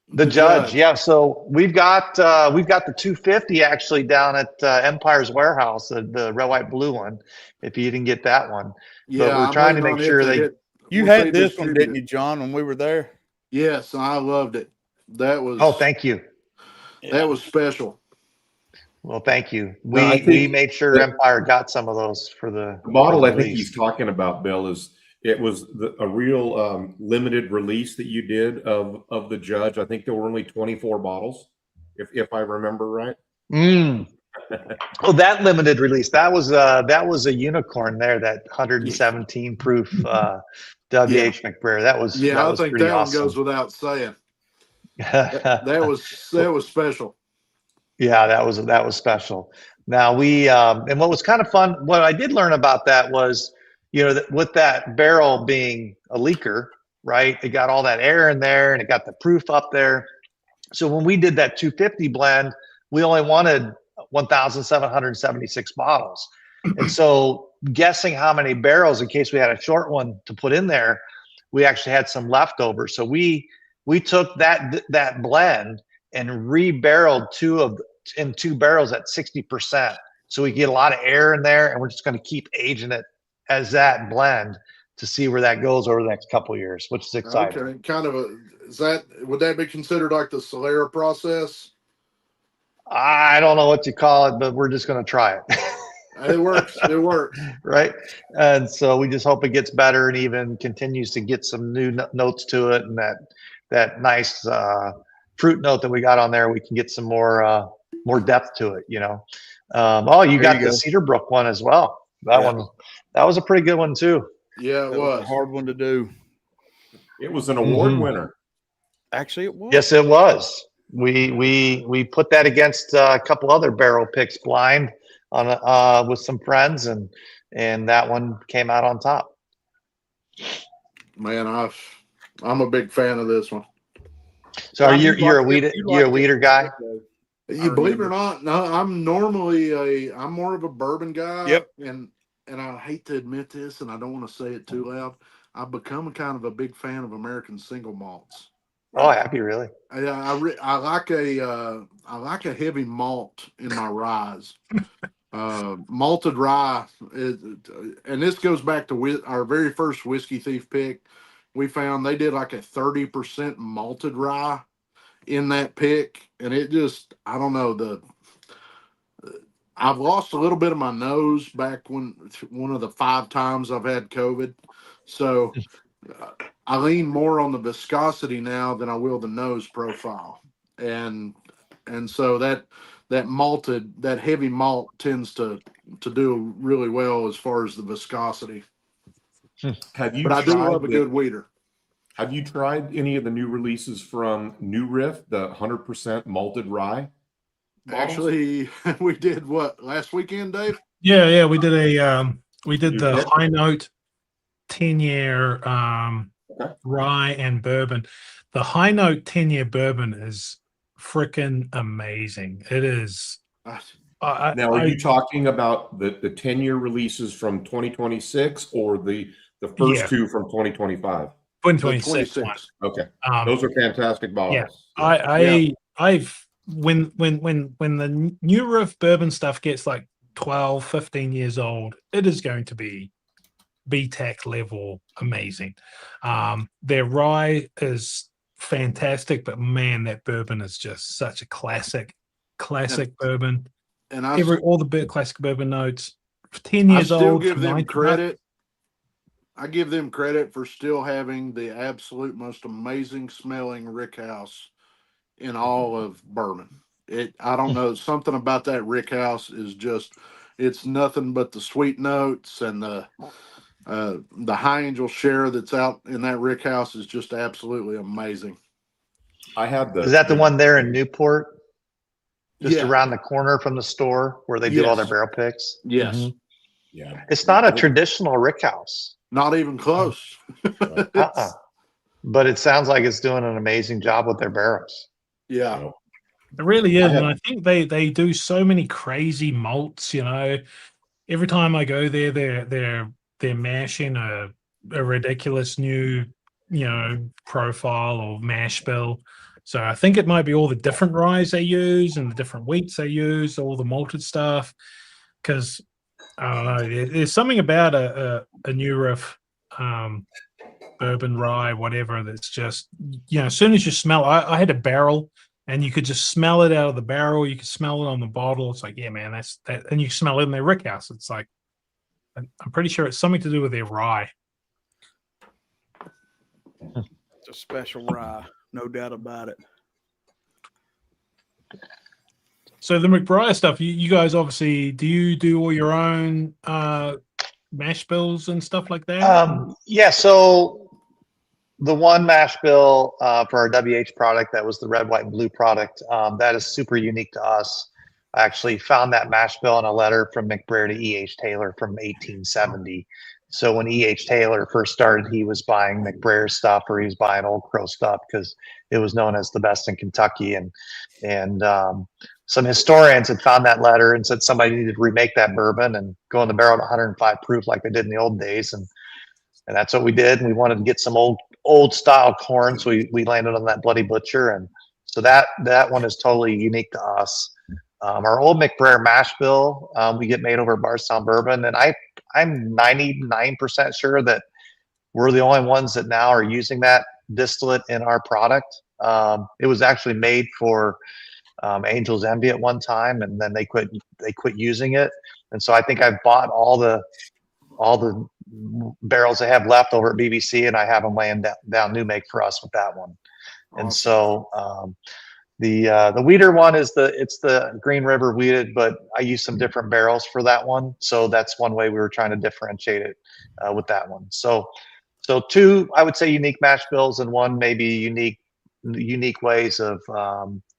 The Judge, yeah. So we've got the 250 actually down at Empire's Warehouse, the red, white, blue one. If you didn't get that one, yeah, but we're trying to make sure you had this one, didn't you, John, when we were there? Yes, I loved it. That was. Oh, thank you. That was special. Well, thank you. We made sure Empire got some of those for the model. For the I think release. he's talking about, Bill, is it was a real limited release that you did of the Judge. I think there were only 24 bottles, if I remember right. Oh, that limited release. That was a unicorn there. That 117 proof WH McBrayer. That was I think pretty that awesome. one goes without saying. that was special. Yeah, that was special. Now we and what was kind of fun, what I did learn about that was, that with that barrel being a leaker, right? It got all that air in there and it got the proof up there. So when we did that 250 blend, we only wanted 1,776 bottles. And so guessing how many barrels, in case we had a short one to put in there, we actually had some leftover. So we took that blend and re-barreled two barrels at 60%. So we get a lot of air in there, and we're just going to keep aging it as that blend to see where that goes over the next couple of years, which is exciting. Okay, kind of would that be considered like the Solera process? I don't know what you call it, but we're just going to try it. It works. It works. Right. And so we just hope it gets better and even continues to get some new notes to it. And that nice fruit note that we got on there, we can get some more depth to it, you got the Cedarbrook one as well. That was a pretty good one too. Yeah, it was a hard one to do. It was an award winner. Actually, it was. Yes, it was. We put that against a couple other barrel picks blind on with some friends, and that one came out on top. Man, I'm a big fan of this one. So you're a weeder guy? You believe it or not, no, I'm more of a bourbon guy. Yep. And I hate to admit this, and I don't want to say it too loud. I've become kind of a big fan of American single malts. Oh, happy really? I like a heavy malt in my ryes. Malted rye, and this goes back to our very first Whiskey Thief pick. We found they did like a 30% malted rye in that pick, and it just, I don't know, I've lost a little bit of my nose back when one of the 5 times I've had COVID. So I lean more on the viscosity now than I will the nose profile. And so that heavy malt tends to do really well as far as the viscosity. But I do love a good weeder. Have you tried any of the new releases from New Riff, the 100% malted rye? Actually, we did what last weekend, Dave? Yeah, we did the High Note 10-year rye and bourbon. The High Note 10-year bourbon is freaking amazing. It is. Now, are you talking about the 10-year releases from 2026 or the first two from 2025? 2026. Okay, those are fantastic bottles. Yeah, I've when the New Riff bourbon stuff gets like 12, 15 years old, it is going to be BTAC level amazing. Their rye is fantastic, but man, that bourbon is just such a classic bourbon. And all the classic bourbon notes, 10 years old. Give them credit. I give them credit for still having the absolute most amazing smelling rick house in all of bourbon. I don't know, something about that Rick House is just, it's nothing but the sweet notes, and the High Angel share that's out in that Rick House is just absolutely amazing. I had Is that the one there in Newport? Just Yeah. around the corner from the store where they do all their barrel picks? Yes. Mhm. Yeah. It's not a traditional Rick House. Not even close. But it sounds like it's doing an amazing job with their barrels. Yeah. It really is, and I think they do so many crazy malts. You know, every time I go there, they're mashing a ridiculous new, you know, profile or mash bill. So I think it might be all the different rye they use and the different wheats they use, all the malted stuff. Because I don't know, there's something about a new riff. Bourbon rye, whatever, that's just, you know, as soon as you smell, I had a barrel and you could just smell it out of the barrel. You could smell it on the bottle. It's like, yeah, man, that's that. And you smell it in their Rick House. It's like, I'm pretty sure it's something to do with their rye. It's a special rye, no doubt about it. So the McBride stuff, you guys obviously, do you do all your own mash bills and stuff like that? Yeah, so the one mash bill for our WH product, that was the red, white, and blue product, that is super unique to us. I actually found that mash bill in a letter from McBrayer to E.H. Taylor from 1870. So when E.H. Taylor first started, he was buying McBrayer stuff, or he was buying Old Crow stuff, because it was known as the best in Kentucky. And some historians had found that letter and said somebody needed to remake that bourbon and go in the barrel at 105 proof like they did in the old days. And that's what we did. And we wanted to get some old style corn. So we landed on that Bloody Butcher. And so that one is totally unique to us. Our old McBrayer mash bill, we get made over at Bardstown Bourbon. And I'm 99% sure that we're the only ones that now are using that distillate in our product. It was actually made for Angel's Envy at one time, and then they quit using it. And so I think I've bought all the barrels they have left over at BBC, and I have them laying down new make for us with that one. Awesome. And so the weeder one it's the Green River weeded, but I use some different barrels for that one. So that's one way we were trying to differentiate it with that one. So two, I would say, unique mash bills, and one maybe unique ways of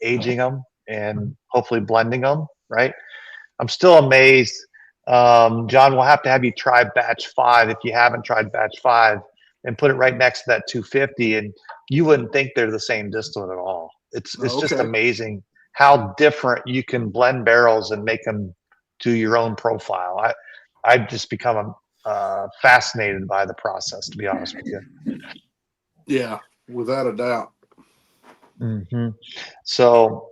aging them and hopefully blending them, right? I'm still amazed. John, we'll have to have you try batch 5 if you haven't tried batch 5, and put it right next to that 250, and you wouldn't think they're the same distillate at all. It's just amazing how different you can blend barrels and make them to your own profile. I've just become fascinated by the process, to be honest with you. Yeah, without a doubt. Mm-hmm. So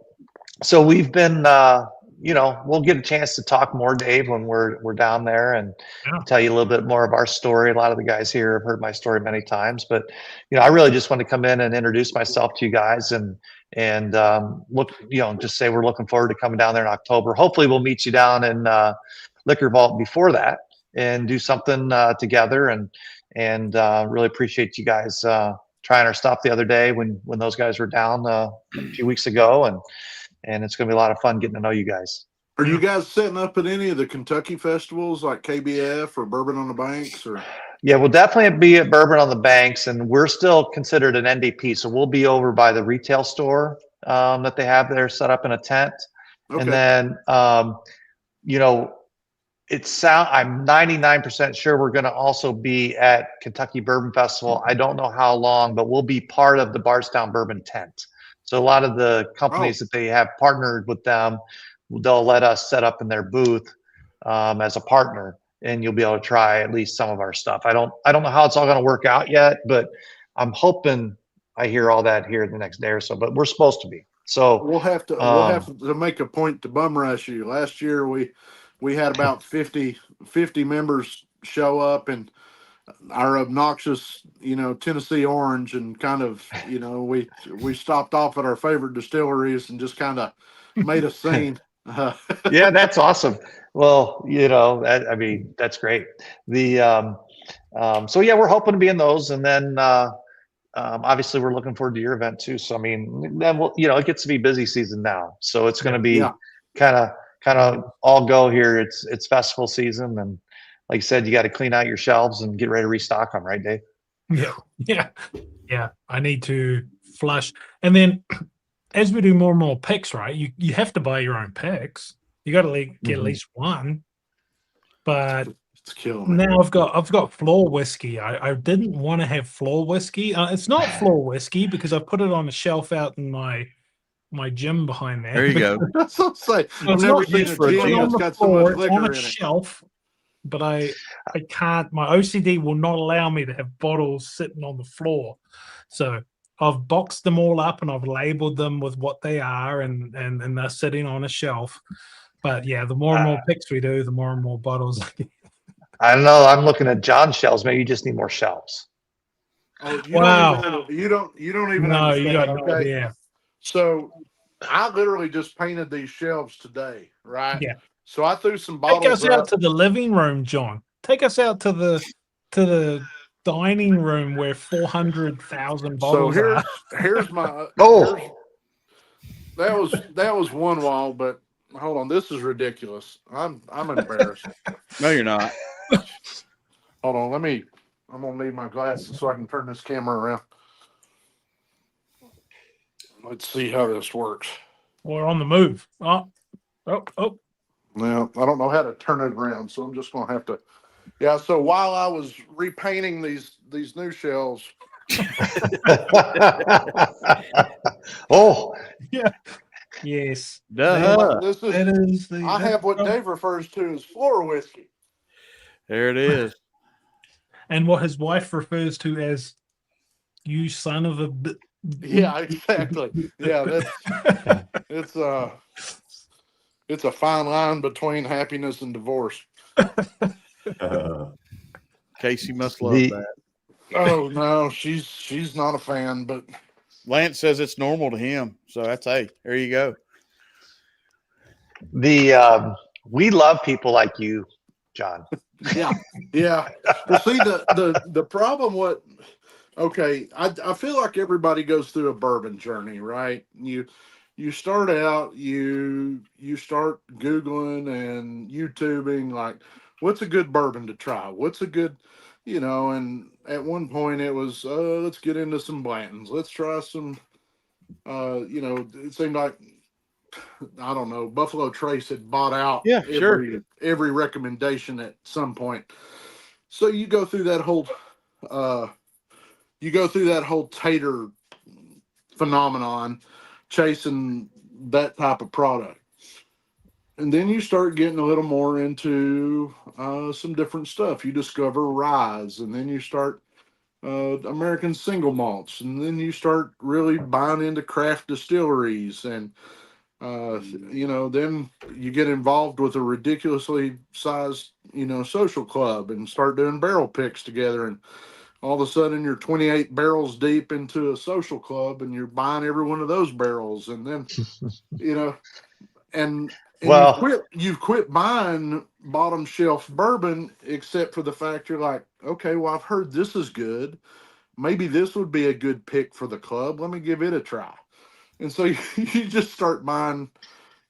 we've been, we'll get a chance to talk more, Dave, when we're down there, and tell you a little bit more of our story. A lot of the guys here have heard my story many times, but I really just want to come in and introduce myself to you guys, and look, just say we're looking forward to coming down there in October. Hopefully, we'll meet you down in Liquor Vault before that and do something together. And really appreciate you guys trying our stuff the other day when those guys were down a few weeks ago, and it's going to be a lot of fun getting to know you guys. Are you guys setting up at any of the Kentucky festivals like KBF or Bourbon on the Banks? Or yeah, we'll definitely be at Bourbon on the Banks, and we're still considered an NDP, so we'll be over by the retail store that they have there set up in a tent. Okay. And then I'm 99% sure we're going to also be at Kentucky Bourbon Festival. I don't know how long, but we'll be part of the Bardstown Bourbon tent. So a lot of the companies that they have partnered with them, they'll let us set up in their booth as a partner, and you'll be able to try at least some of our stuff. I don't know how it's all going to work out yet, but I'm hoping I hear all that here the next day or so. But we're supposed to be. So we'll have to make a point to bum rush you. Last year we had about 50 members show up, and our obnoxious, Tennessee Orange, and kind of, we stopped off at our favorite distilleries and just kind of made a scene. Yeah, that's awesome. Well, that's great. So yeah, we're hoping to be in those, and then obviously we're looking forward to your event too. So I mean, then it gets to be busy season now. So it's going to be kind of all go here. It's festival season, and like you said, you got to clean out your shelves and get ready to restock them, right, Dave? Yeah. I need to flush, and then as we do more and more picks, right? You have to buy your own picks. You got to get at least one. But it's killing me. now I've got floor whiskey. I didn't want to have floor whiskey. It's not floor whiskey because I put it on a shelf out in my gym behind there. There you go. That's what I'm saying. I've It's never not seen a used for a gym gym. that's on got the so floor. much It's liquor on in a it. shelf, but I can't. My OCD will not allow me to have bottles sitting on the floor. So I've boxed them all up and I've labeled them with what they are, and they're sitting on a shelf. But yeah, the more and more picks we do, the more and more bottles. I don't know. I'm looking at John's shelves. Maybe you just need more shelves. Oh, Wow. You don't even No, understand. you got no Okay. idea. So I literally just painted these shelves today, right? Yeah. So I threw some Take bottles us out up. to the living room, John. Take us out to the dining room where 400,000 So bottles are. here's my that was one wall, but hold on, this is ridiculous. I'm embarrassed. No, you're not. Hold on, I'm gonna need my glasses so I can turn this camera around. Let's see how this works. We're on the move. Oh. Now I don't know how to turn it around, so I'm just gonna have to. Yeah. So while I was repainting these new shelves, Oh, Yeah. Yes. Duh. this is That is the. I have what Dave refers to as floor whiskey. There it is. And what his wife refers to as "you son of a." Yeah, exactly. Yeah, it's a fine line between happiness and divorce. Casey must love that. Oh no, she's not a fan, but Lance says it's normal to him. So that's, hey, there you go. we love people like you, John. yeah. Well, see the problem. Okay, I feel like everybody goes through a bourbon journey, right? You start out, you start Googling and YouTubing, like, what's a good bourbon to try? What's a good, and at one point it was, let's get into some Blantons. Let's try some, it seemed like, I don't know, Buffalo Trace had bought out every recommendation at some point. So you go through that whole, tater phenomenon, chasing that type of product. And then you start getting a little more into some different stuff. You discover ryes, and then you start American single malts, and then you start really buying into craft distilleries, and then you get involved with a ridiculously sized social club and start doing barrel picks together, and all of a sudden you're 28 barrels deep into a social club and you're buying every one of those barrels, and then and you've quit buying bottom shelf bourbon, except for the fact you're like, okay, well, I've heard this is good, maybe this would be a good pick for the club, let me give it a try. And so you just start buying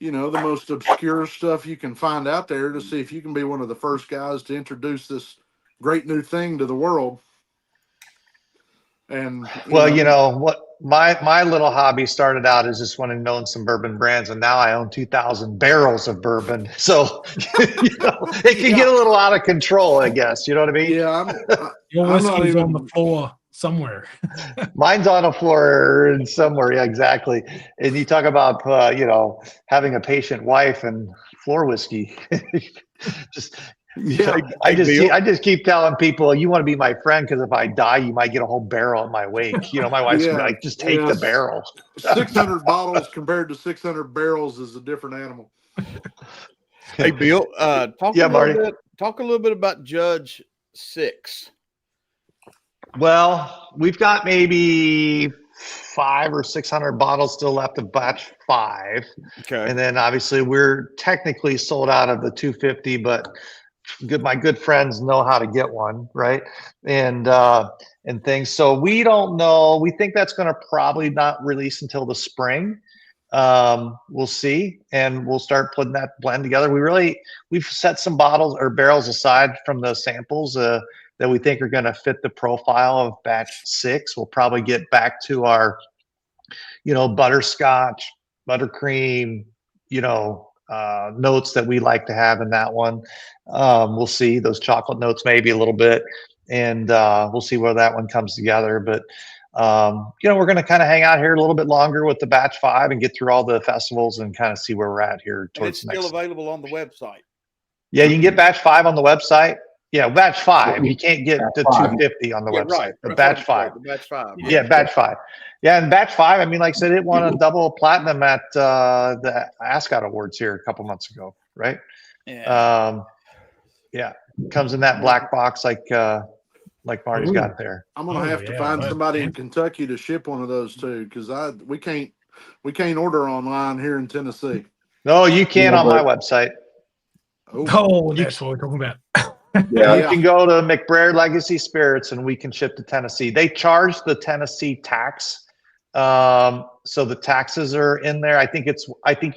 the most obscure stuff you can find out there to see if you can be one of the first guys to introduce this great new thing to the world. And what my little hobby started out as just wanting to own some bourbon brands, and now I own 2,000 barrels of bourbon. So it can get a little out of control, I guess. You know what I mean? Yeah, Your whiskey's on the floor somewhere. Mine's on the floor somewhere. Yeah, exactly. And you talk about having a patient wife and floor whiskey. Just. Yeah, I just keep telling people, you want to be my friend because if I die, you might get a whole barrel at my wake. My wife's gonna be like, just take the barrel. 600 bottles compared to 600 barrels is a different animal. Hey, Bill, talk a little bit about Judge 6. Well, we've got maybe 500 or 600 bottles still left of batch 5. Okay. And then obviously we're technically sold out of the 250, but my good friends know how to get one, right? And things. So we don't know. We think that's going to probably not release until the spring. We'll see, and we'll start putting that blend together. We've set some bottles or barrels aside from the samples that we think are going to fit the profile of batch 6. We'll probably get back to our, butterscotch, buttercream, notes that we like to have in that one. We'll see those chocolate notes maybe a little bit, and we'll see where that one comes together. But we're going to kind of hang out here a little bit longer with the batch 5 and get through all the festivals and kind of see where we're at here. And it's still available on the website. Yeah, you can get batch 5 on the website. Yeah, batch 5. You can't get the 250 on the website. Right. The batch 5. The batch 5. Yeah, batch 5. Yeah, and batch 5. I mean, like I said, it won a double platinum at the Ascot Awards here a couple months ago, right? Yeah. Comes in that black box like Marty's got there. I'm gonna have to find somebody in Kentucky to ship one of those too, because we can't order online here in Tennessee. No, you can on my website. Oh, that's what we're talking about. You can go to McBrayer Legacy Spirits and we can ship to Tennessee. They charge the Tennessee tax. So the taxes are in there. I think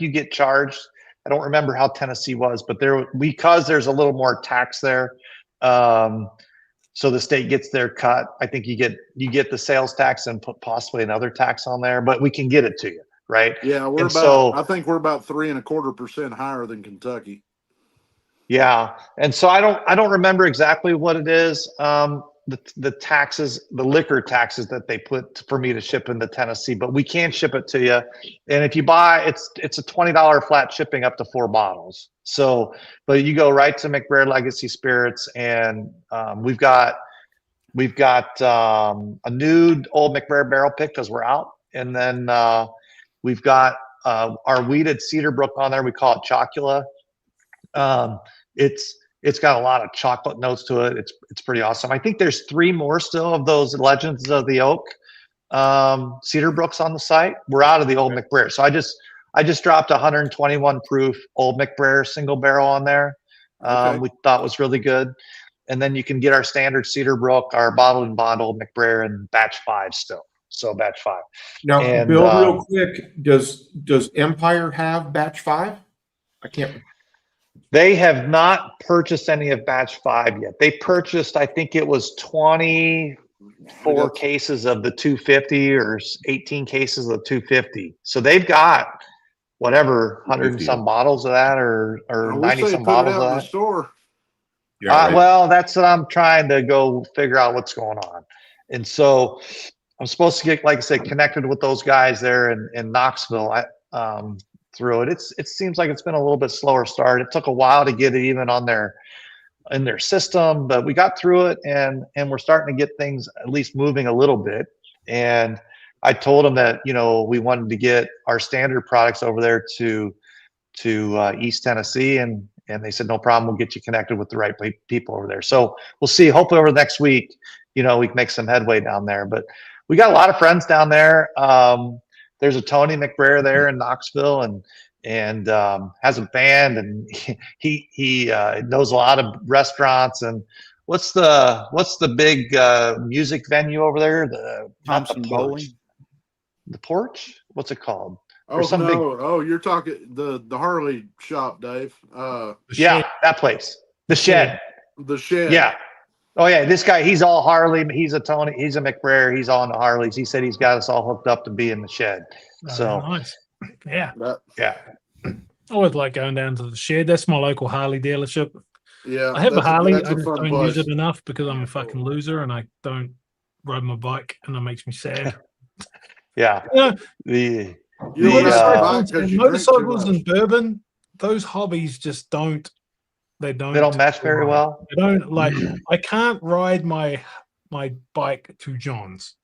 you get charged. I don't remember how Tennessee was, but because there's a little more tax there. So the state gets their cut. I think you get the sales tax and put possibly another tax on there, but we can get it to you, right? Yeah, I think we're about 3.25% higher than Kentucky. Yeah, and so I don't remember exactly what it is. The taxes, the liquor taxes that they put for me to ship into Tennessee, but we can ship it to you. And if you buy, it's a $20 flat shipping up to 4 bottles. So, but you go right to McBrayer Legacy Spirits, and we've got a new old McBrayer barrel pick because we're out, and then we've got our weeded Cedar Brook on there. We call it Chocula. It's got a lot of chocolate notes to it. It's pretty awesome. I think there's 3 more still of those Legends of the Oak Cedar Brooks on the site. We're out of the old McBrayer. So I just dropped 121 proof old McBrayer single barrel on there. We thought was really good. And then you can get our standard Cedar Brook, our bottled and bond old McBrayer, and batch 5 still. So batch 5. Now, and, Bill, real quick, does Empire have batch 5? I can't. They have not purchased any of batch 5 yet. They purchased, I think it was 24 cases of the 250 or 18 cases of the 250. So they've got whatever 100 and some bottles of that, or 90 some bottles of that. In the store. Yeah, right. Well, that's what I'm trying to go figure out what's going on. And so I'm supposed to get, like I said, connected with those guys there in Knoxville. Through it. It seems like it's been a little bit slower start. It took a while to get it even in their system, but we got through it, and we're starting to get things at least moving a little bit. And I told them that we wanted to get our standard products over there to East Tennessee, and they said no problem. We'll get you connected with the right people over there. So we'll see. Hopefully over the next week, we can make some headway down there. But we got a lot of friends down there. There's a Tony McBrayer there in Knoxville, and has a band, and he knows a lot of restaurants. And what's the big music venue over there? The Thompson Bowling. The Porch? What's it called? Oh, you're talking the Harley shop, Dave. That place. The Shed. The Shed. Yeah. Oh yeah, this guy, he's all Harley. He's a Tony. He's a McBrayer. He's all into Harleys. He said he's got us all hooked up to be in the Shed. So nice. Yeah. Yeah. I always like going down to the Shed. That's my local Harley dealership. Yeah. I have a Harley. I just fun don't place. use it enough because I'm a fucking loser and I don't ride my bike, and that makes me sad. Yeah. Motorcycles and bourbon, those hobbies just don't. They don't match very well. They don't I can't ride my bike to John's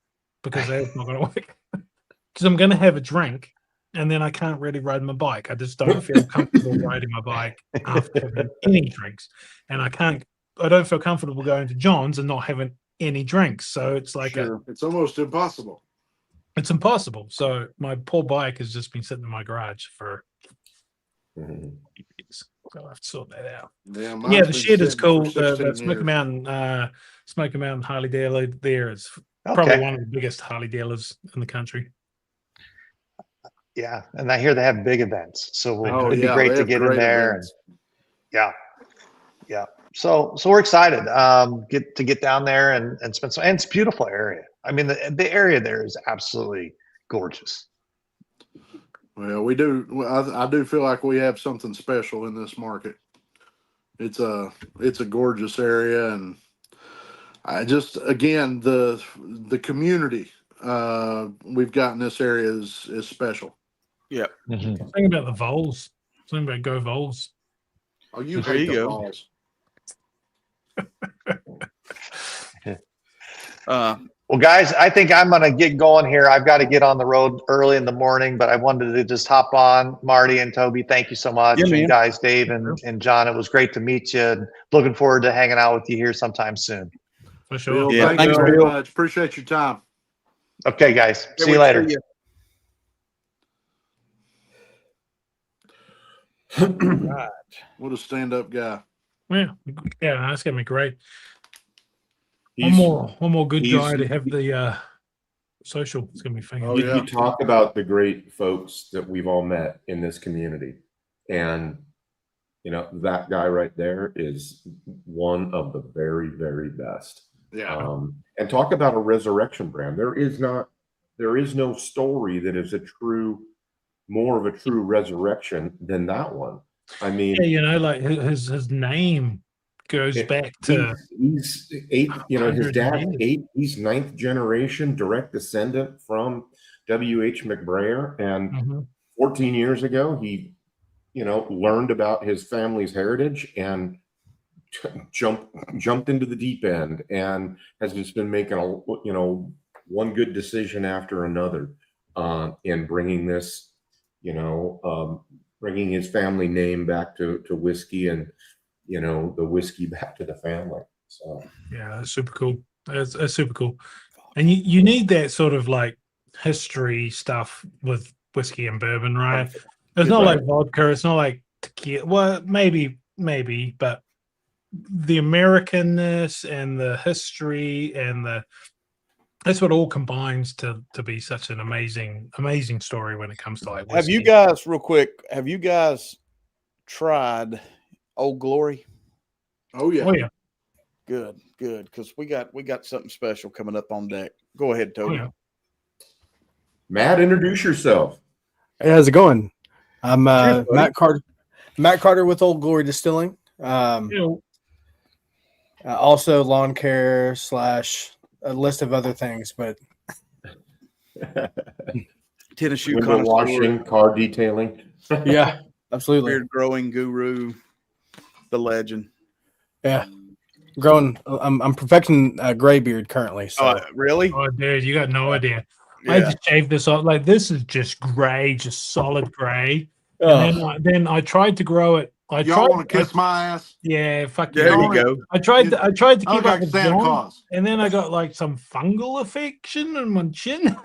because that's not going to work. Because I'm going to have a drink, and then I can't really ride my bike. I just don't feel comfortable riding my bike after having any drinks, and I don't feel comfortable going to John's and not having any drinks. So it's like it's almost impossible. It's impossible. So my poor bike has just been sitting in my garage for years. So I'll have to sort that out. Yeah, Yeah, the been shed is sitting cool. for The 16 Smokey years. Mountain Harley dealer there is probably one of the biggest Harley dealers in the country. Yeah, and I hear they have big events, so Oh, it'd be yeah, great they to have get in great there. events. Yeah. So we're excited get down there and spend some. And it's a beautiful area. I mean, the area there is absolutely gorgeous. Well, we do. I do feel like we have something special in this market. It's a gorgeous area, and I just again the community we've got in this area is special. Yeah. Mhm. Think about the Vols. Think about Go Vols. Oh, you There hate you the go. balls. Well, guys, I think I'm going to get going here. I've got to get on the road early in the morning, but I wanted to just hop on. Marty and Toby, thank you so much. Yeah, man. You guys, Dave and John, it was great to meet you. And looking forward to hanging out with you here sometime soon. For sure. Bill, Yeah, thank thanks, you very Bill. much. Appreciate your time. Okay, guys. Yeah, See you later. you. Right. What a stand-up guy. Yeah, that's gonna be great. He's- One more good he's- guy to have the social. It's gonna be fun. Oh, you, yeah. you talk about the great folks that we've all met in this community, and that guy right there is one of the very, very best. Yeah. And talk about a resurrection brand. There is no story that is more of a true resurrection than that one. I mean, Yeah, like his name goes back to he's eight. His 100 dad years. eight. He's ninth generation direct descendant from W.H. McBrayer, and Mhm. 14 years ago he learned about his family's heritage and jumped into the deep end, and has just been making one good decision after another in bringing this bringing his family name back to whiskey, and the whiskey back to the family. So Yeah, that's super cool. That's super cool. And you need that sort of like history stuff with whiskey and bourbon, right? It's not like vodka. It's not like tequila. Well, maybe, but the Americanness and the history and that's what all combines to be such an amazing story when it comes to like whiskey. Have you guys, real quick, tried Old Glory? Oh, yeah. Oh yeah. Good, because we got something special coming up on deck. Go ahead, Oh, Toby. yeah. Matt, introduce yourself. Hey, how's it going? I'm Cheers, buddy. Matt Carter with Old Glory Distilling. Also lawn care / a list of other things, but Tennis shoe Window connoisseur, washing, car detailing. yeah, absolutely. beard growing guru, the legend. Yeah, growing. I'm perfecting a gray beard currently. So Really? Oh, dude, you got no idea. I Yeah. just shaved this off. Like, this is just gray, just solid gray. And then I tried to grow it. Y'all want to kiss my ass? Yeah, fuck There you. you go. I tried to I keep look up like with Santa John, Claus. and then I got like some fungal affection in my chin.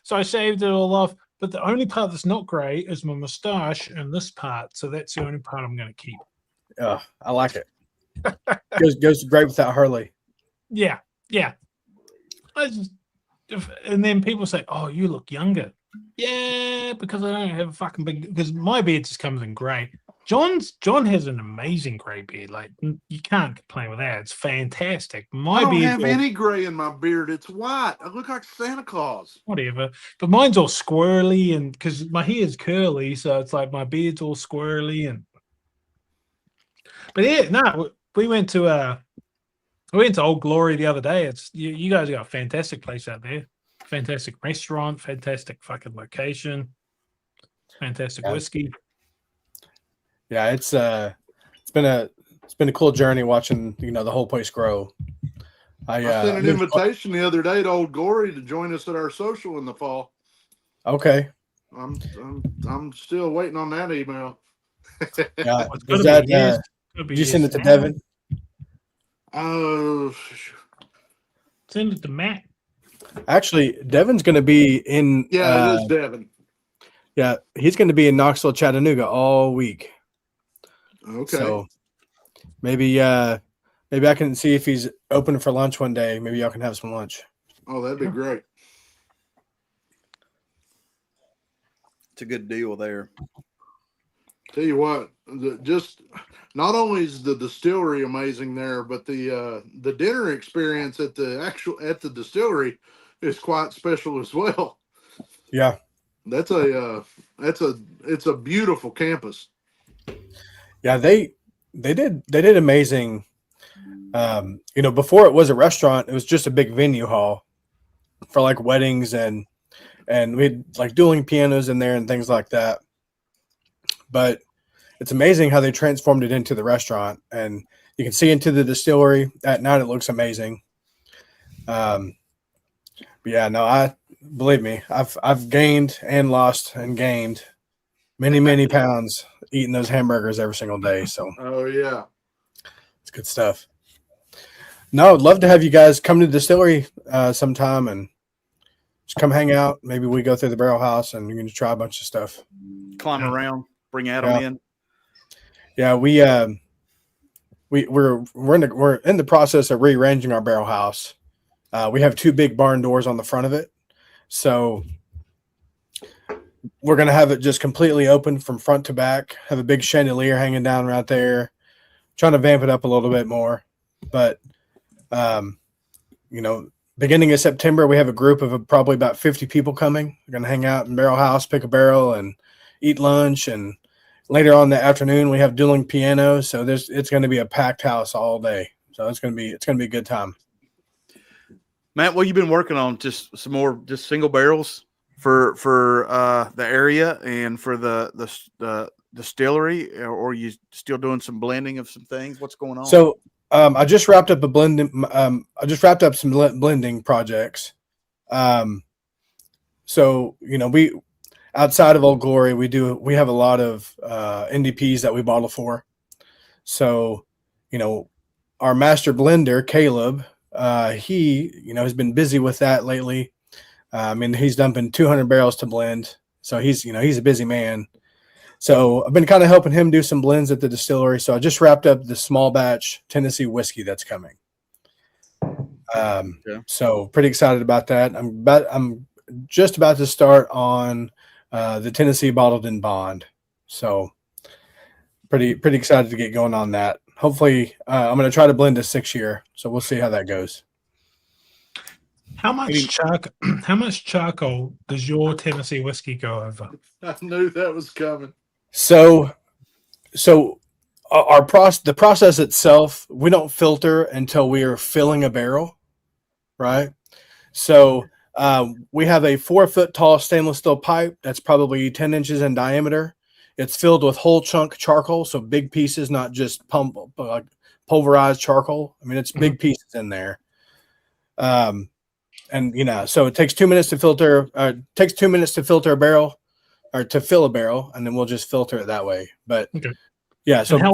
So I shaved it all off. But the only part that's not gray is my mustache and this part. So that's the only part I'm going to keep. I like it. goes great with that Hurley. Yeah. And then people say, "Oh, you look younger." Yeah, because I don't have a fucking big. Because my beard just comes in grey. John has an amazing grey beard. Like, you can't complain with that. It's fantastic. I My don't beard, have any gray in my beard. It's white. I look like Santa Claus. whatever. But mine's all squirrely, and because my hair's curly, so it's like my beard's all squirrely. But yeah, no, we went to Old Glory the other day. It's you guys got a fantastic place out there. Fantastic restaurant, fantastic fucking location, fantastic whiskey. Yeah, it's been a cool journey watching the whole place grow. I sent an invitation the other day to Old Glory to join us at our social in the fall. Okay. I'm still waiting on that email. Yeah. It's Is gonna that be his. did you send it to Devin? Send it to Matt. Actually, Devin's going to be in. Yeah, it is Devin. Yeah, he's going to be in Knoxville, Chattanooga all week. Okay. So maybe I can see if he's open for lunch one day. Maybe y'all can have some lunch. Oh, that'd be great. It's a good deal there. Tell you what, just not only is the distillery amazing there, but the dinner experience at the distillery is quite special as well. Yeah. It's a beautiful campus. Yeah, they did amazing. Before it was a restaurant, it was just a big venue hall for like weddings and we had like dueling pianos in there and things like that. But it's amazing how they transformed it into the restaurant, and you can see into the distillery at night. It looks amazing. But yeah, no, believe me, I've gained and lost and gained many pounds eating those hamburgers every single day. So Oh yeah, it's good stuff. No, I'd love to have you guys come to the distillery sometime and just come hang out. Maybe we go through the barrel house and you can try a bunch of stuff. Climb around, bring Adam in. Yeah, we're in the process of rearranging our barrel house. We have 2 big barn doors on the front of it, so we're gonna have it just completely open from front to back. Have a big chandelier hanging down right there, trying to vamp it up a little bit more. But beginning of September, we have a group of probably about 50 people coming. We're gonna hang out in barrel house, pick a barrel, and eat lunch. And later on in the afternoon, we have dueling pianos. So it's going to be a packed house all day. So it's going to be a good time. Matt, what you been working on? Just some more, just single barrels for the area and for the distillery, or are you still doing some blending of some things? What's going on? So I just wrapped up some blending projects. So we, outside of Old Glory, we have a lot of NDPs that we bottle for. So, our master blender, Caleb, he, has been busy with that lately. He's dumping 200 barrels to blend. So he's a busy man. So I've been kind of helping him do some blends at the distillery. So I just wrapped up the small batch Tennessee whiskey that's coming. So pretty excited about that. I'm just about to start on the Tennessee bottled in bond. So pretty excited to get going on that. Hopefully I'm going to try to blend a 6-year. So we'll see how that goes. How much charcoal does your Tennessee whiskey go over? I knew that was coming. So the process itself, we don't filter until we are filling a barrel, right? So we have a 4-foot tall stainless steel pipe that's probably 10 inches in diameter. It's filled with whole chunk charcoal, so big pieces, not just pulverized charcoal. It's big pieces in there. So it takes 2 minutes to filter. Takes 2 minutes to filter a barrel, or to fill a barrel, and then we'll just filter it that way. But okay. Yeah. So how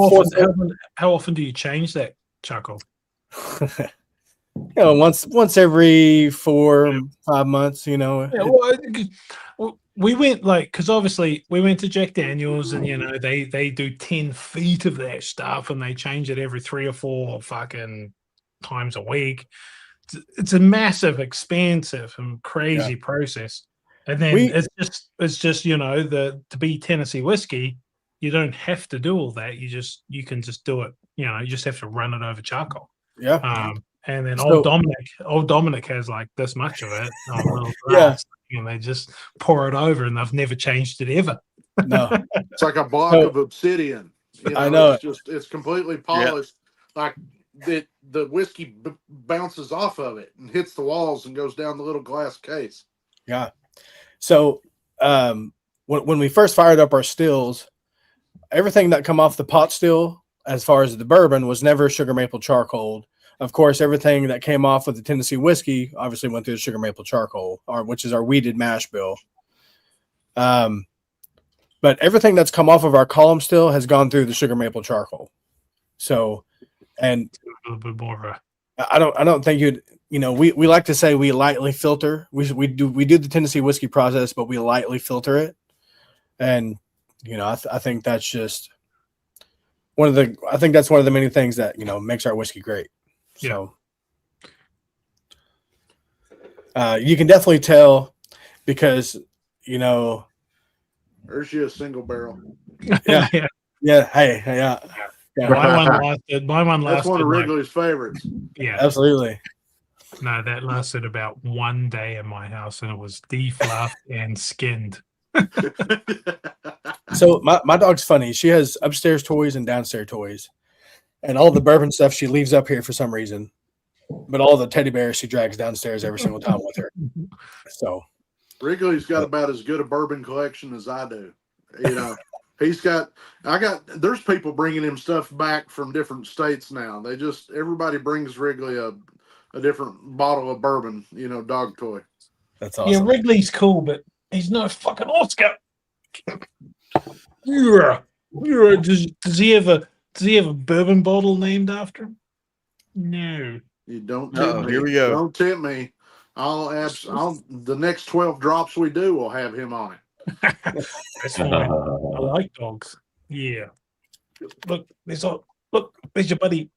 often do you change that charcoal? Once every 4-5 months. Well, we went because obviously we went to Jack Daniels, and they do 10 feet of that stuff, and they change it every 3 or 4 fucking times a week. It's a massive, expensive, and crazy process. And then it's just to be Tennessee whiskey, you don't have to do all that. You can just do it. You just have to run it over charcoal. Yeah. And then old Dominic has like this much of it on a little glass, and they just pour it over, and they've never changed it ever. No, it's like a block of obsidian. I know. It's completely polished. Like the whiskey bounces off of it and hits the walls and goes down the little glass case. Yeah. So when we first fired up our stills, everything that come off the pot still, as far as the bourbon, was never sugar maple charcoal. Of course, everything that came off with the Tennessee whiskey obviously went through the sugar maple charcoal, which is our weeded mash bill. But everything that's come off of our column still has gone through the sugar maple charcoal. So, and a little bit more of a. I don't think we like to say we lightly filter. We do the Tennessee whiskey process, but we lightly filter it. And I think that's just I think that's one of the many things that, makes our whiskey great. So you can definitely tell because, There's you a single barrel. Yeah. Yeah. Hey, yeah. My one lasted. That's one of Wrigley's favorites. Yeah, Absolutely. no, that lasted about 1 day in my house, and it was defluffed and skinned. So my dog's funny. She has upstairs toys and downstairs toys, and all the bourbon stuff she leaves up here for some reason, but all the teddy bears she drags downstairs every single time with her. So Wrigley's got about as good a bourbon collection as I do. There's people bringing him stuff back from different states now. Everybody brings Wrigley a different bottle of bourbon, dog toy. that's awesome. Yeah, Wrigley's cool, but he's no fucking Oscar. Does he have a bourbon bottle named after him? No. You don't tempt me. Here we go. Don't tempt me. The next 12 drops we do will have him on it. That's fine. I like dogs. Yeah. Look, there's your buddy.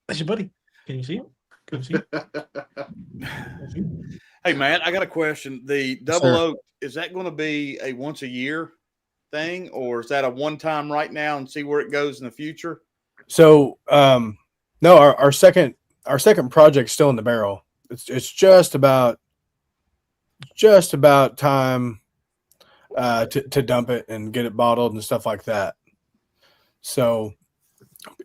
There's your buddy. Can you see him? Can you see him? Hey, Matt, I got a question. The double oak, is that going to be a once a year thing, or is that a one time right now and see where it goes in the future? So no, our second project's still in the barrel. It's just about time to dump it and get it bottled and stuff like that. So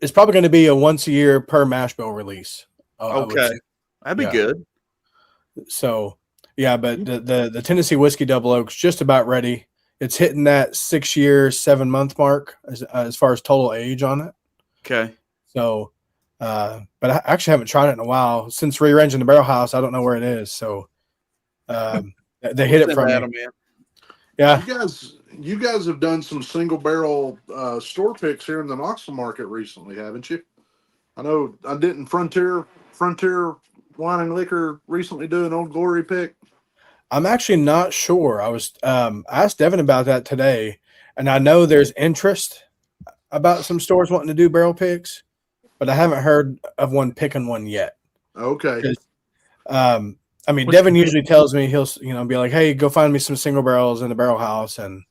it's probably going to be a once a year per mash bill release. Okay, that'd be good. So yeah, but the Tennessee Whiskey Double Oak's just about ready. It's hitting that 6 year, 7 month mark as far as total age on it. Okay. So, but I actually haven't tried it in a while since rearranging the barrel house. I don't know where it is. So, they hit it from Adam, me. man. Yeah. You guys have done some single barrel store picks here in the Knoxville market recently, haven't you? I know I didn't Frontier Wine and Liquor recently do an Old Glory pick. I'm actually not sure. I was I asked Devin about that today, and I know there's interest about some stores wanting to do barrel picks, but I haven't heard of one picking one yet. Okay. I mean, Devin usually tells me he'll be like, "Hey, go find me some single barrels in the barrel house," and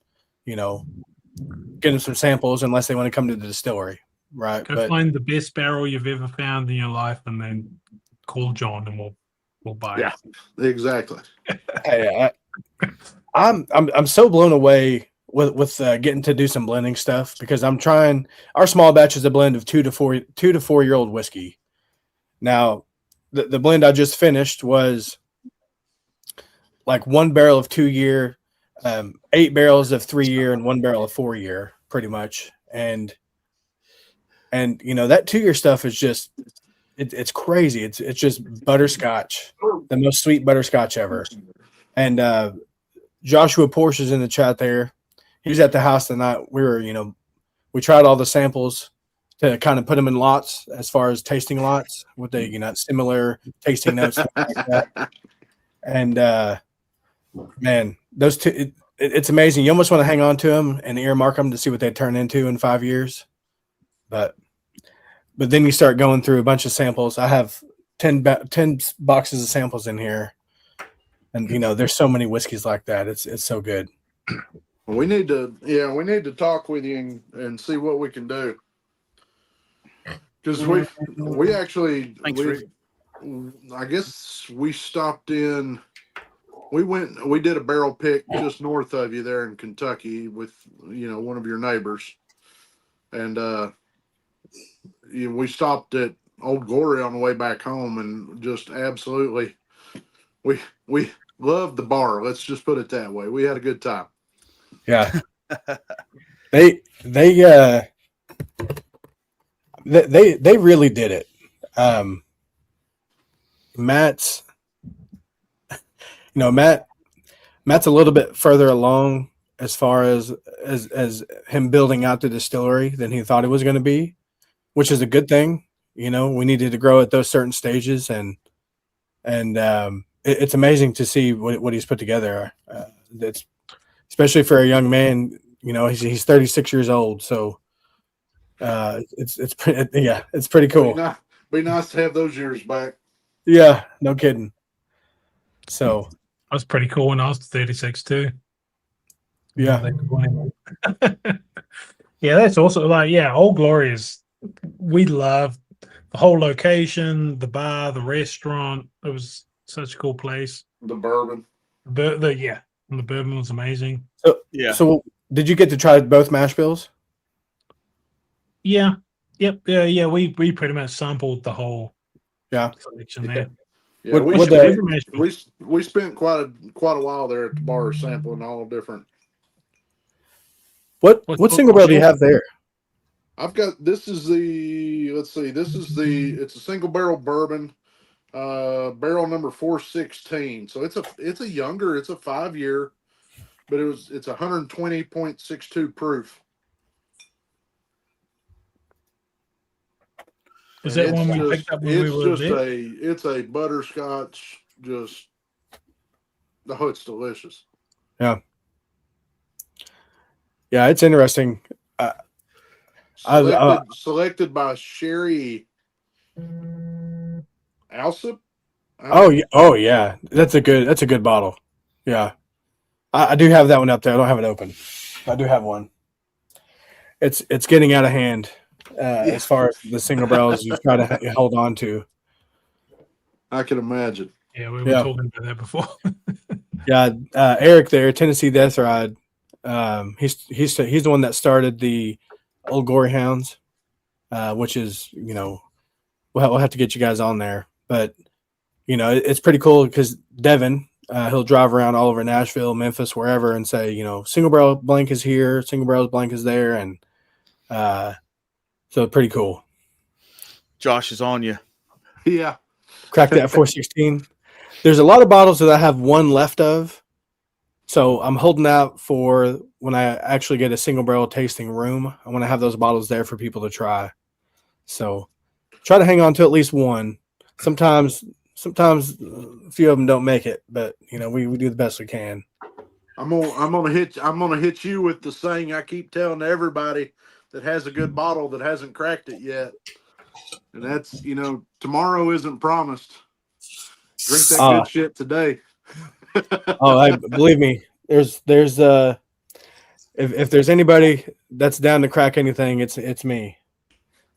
get them some samples unless they want to come to the distillery, right? Go find the best barrel you've ever found in your life, and then call John, and we'll buy it. Exactly. Hey, I'm so blown away with getting to do some blending stuff because I'm trying. Our small batch is a blend of 2 to 4 year old whiskey. Now, the blend I just finished was like 1 barrel of 2 year, 8 barrels of 3 year, and 1 barrel of 4 year, pretty much. And that 2 year stuff is just it's crazy. It's just butterscotch, the most sweet butterscotch ever. And Joshua Porsche is in the chat there. He was at the house tonight. We tried all the samples to kind of put them in lots as far as tasting lots with the similar tasting notes like that. And man, those two, it's amazing. You almost want to hang on to them and earmark them to see what they turn into in 5 years. But then you start going through a bunch of samples. I have 10 boxes of samples in here. And, there's so many whiskeys like that. It's so good. We need to talk with you and see what we can do. Because we actually, I guess we stopped in, we did a barrel pick just north of you there in Kentucky with, one of your neighbors. And we stopped at Old Glory on the way back home and just absolutely, we loved the bar. Let's just put it that way. We had a good time. Yeah. They really did it. Matt's a little bit further along as far as him building out the distillery than he thought it was going to be, which is a good thing. We needed to grow at those certain stages, and it's amazing to see what he's put together. It's especially for a young man. He's 36 years old, so It's pretty, yeah, it's pretty cool. Be nice to have those years back. Yeah, no kidding. So That was pretty cool when I was 36 too. yeah, Yeah, that's also like, yeah, Old Glory is, we love the whole location, the bar, the restaurant. It was such a cool place. The bourbon. The bourbon was amazing. so Yeah. So did you get to try both mash bills? Yeah. Yep. Yeah. We pretty much sampled the whole selection there. Yeah, we spent quite a while there at the bar sampling all different. What single barrel do you have there? I've got, it's a single barrel bourbon, barrel number 416. So it's a 5-year, but it's 120.62 proof. Is that one we picked up when we were there? It's a butterscotch, it's delicious. Yeah. Yeah, it's interesting. Selected by Sherry Alsop. Oh yeah, that's a good bottle. Yeah, I do have that one up there. I don't have it open. I do have one. It's getting out of hand as far as the single barrels you try to hold on to. I can imagine. Yeah, we were talking about that before. Yeah, Eric there, Tennessee Death Ride. He's the one that started the Old Glory Hounds, which is, we'll have to get you guys on there. But it's pretty cool because Devin, he'll drive around all over Nashville, Memphis, wherever, and say, single barrel blank is here, single barrel blank is there, and so pretty cool. Josh is on you. Yeah. Crack that 416. There's a lot of bottles that I have one left of. So I'm holding out for when I actually get a single barrel tasting room. I want to have those bottles there for people to try. So try to hang on to at least one. Sometimes a few of them don't make it, but we do the best we can. I'm gonna hit you with the saying I keep telling everybody that has a good bottle that hasn't cracked it yet. And that's, tomorrow isn't promised. Drink that good shit today. Believe me, there's if there's anybody that's down to crack anything, it's me.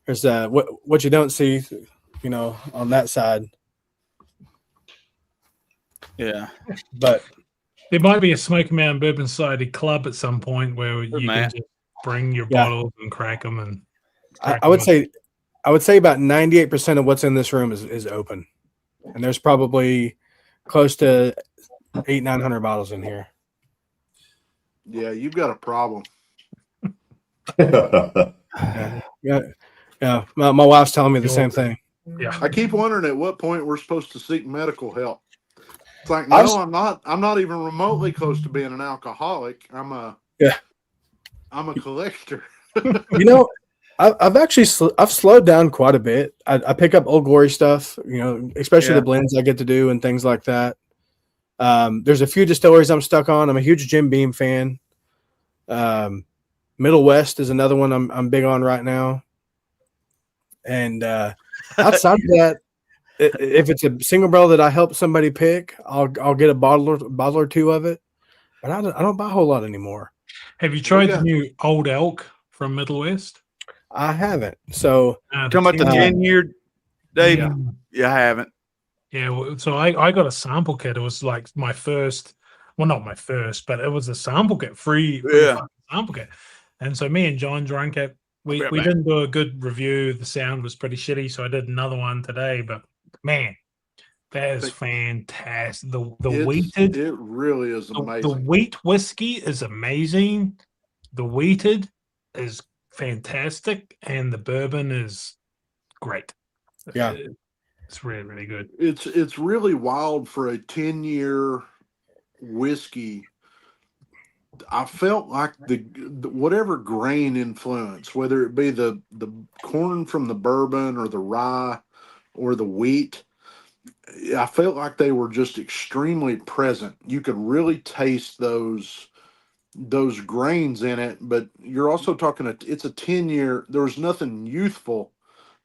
There's what you don't see, on that side. Yeah, but there might be a Smokey Mountain Bourbon Society club at some point where you can just bring your bottles and crack them. And I would say about 98% of what's in this room is open, and there's probably close to 800-900 bottles in here. Yeah, you've got a problem. Yeah. My wife's telling me the same thing. Yeah, I keep wondering at what point we're supposed to seek medical help. It's like, no, I'm not. I'm not even remotely close to being an alcoholic. I'm a collector. I've slowed down quite a bit. I pick up Old Glory stuff, especially the blends I get to do and things like that. There's a few distilleries I'm stuck on. I'm a huge Jim Beam fan. Middle West is another one I'm big on right now. And outside of that, if it's a single barrel that I help somebody pick, I'll get a bottle or two of it. But I don't buy a whole lot anymore. Have you tried the new Old Elk from Middle West? I haven't. So talking about the 10-year, Dave? Yeah, I haven't. Yeah, so I got a sample kit. It was like my first, well, not my first, but it was a sample kit, free sample kit. And so me and John drank it. We didn't do a good review. The sound was pretty shitty, so I did another one today. But man, that is fantastic. The wheated, it really is amazing. The wheat whiskey is amazing. The wheated is fantastic, and the bourbon is great. Yeah. It's really, really good. It's really wild for a 10-year whiskey. I felt like the whatever grain influence, whether it be the corn from the bourbon or the rye or the wheat, I felt like they were just extremely present. You could really taste those those grains in it, but you're also talking it's a 10-year. There was nothing youthful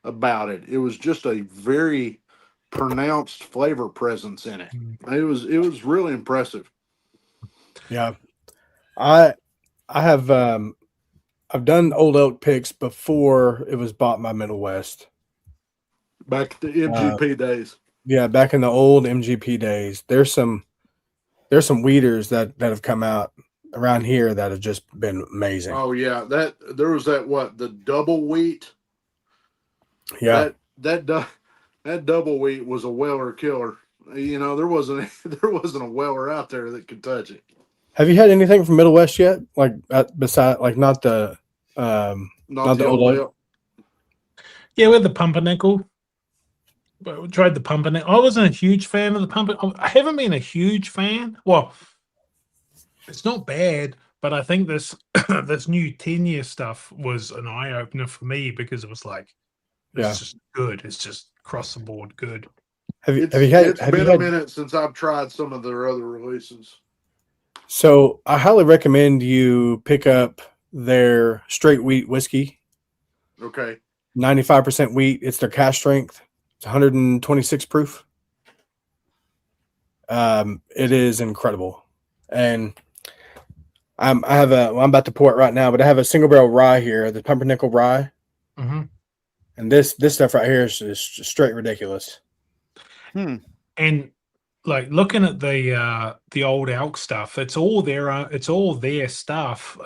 about it. It was just a very pronounced flavor presence in it. It was really impressive. Yeah. I have I've done Old Oak picks before it was bought by Middle West. Back to MGP days. Yeah, back in the old MGP days. There's some weeders that have come out around here that have just been amazing. Oh yeah, there was the double wheat. Yeah. That double wheat was a Weller killer. You know, there wasn't a Weller out there that could touch it. Have you had anything from Middle West yet? Like beside, like not the not the old ale. Yeah, we had the pumpernickel. But we tried the pumpernickel. I wasn't a huge fan of the pumpernickel. I haven't been a huge fan. Well, it's not bad, but I think this this new 10-year stuff was an eye opener for me because it was like, it's just good. It's just across the board good. It's been a minute since I've tried some of their other releases. So I highly recommend you pick up their straight wheat whiskey. Okay. 95% wheat. It's their cask strength. It's 126 proof. It is incredible. And I'm about to pour it right now, but I have a single barrel rye here, the pumpernickel rye. Mm-hmm. And this stuff right here is just straight ridiculous. And like looking at the old elk stuff, it's all their stuff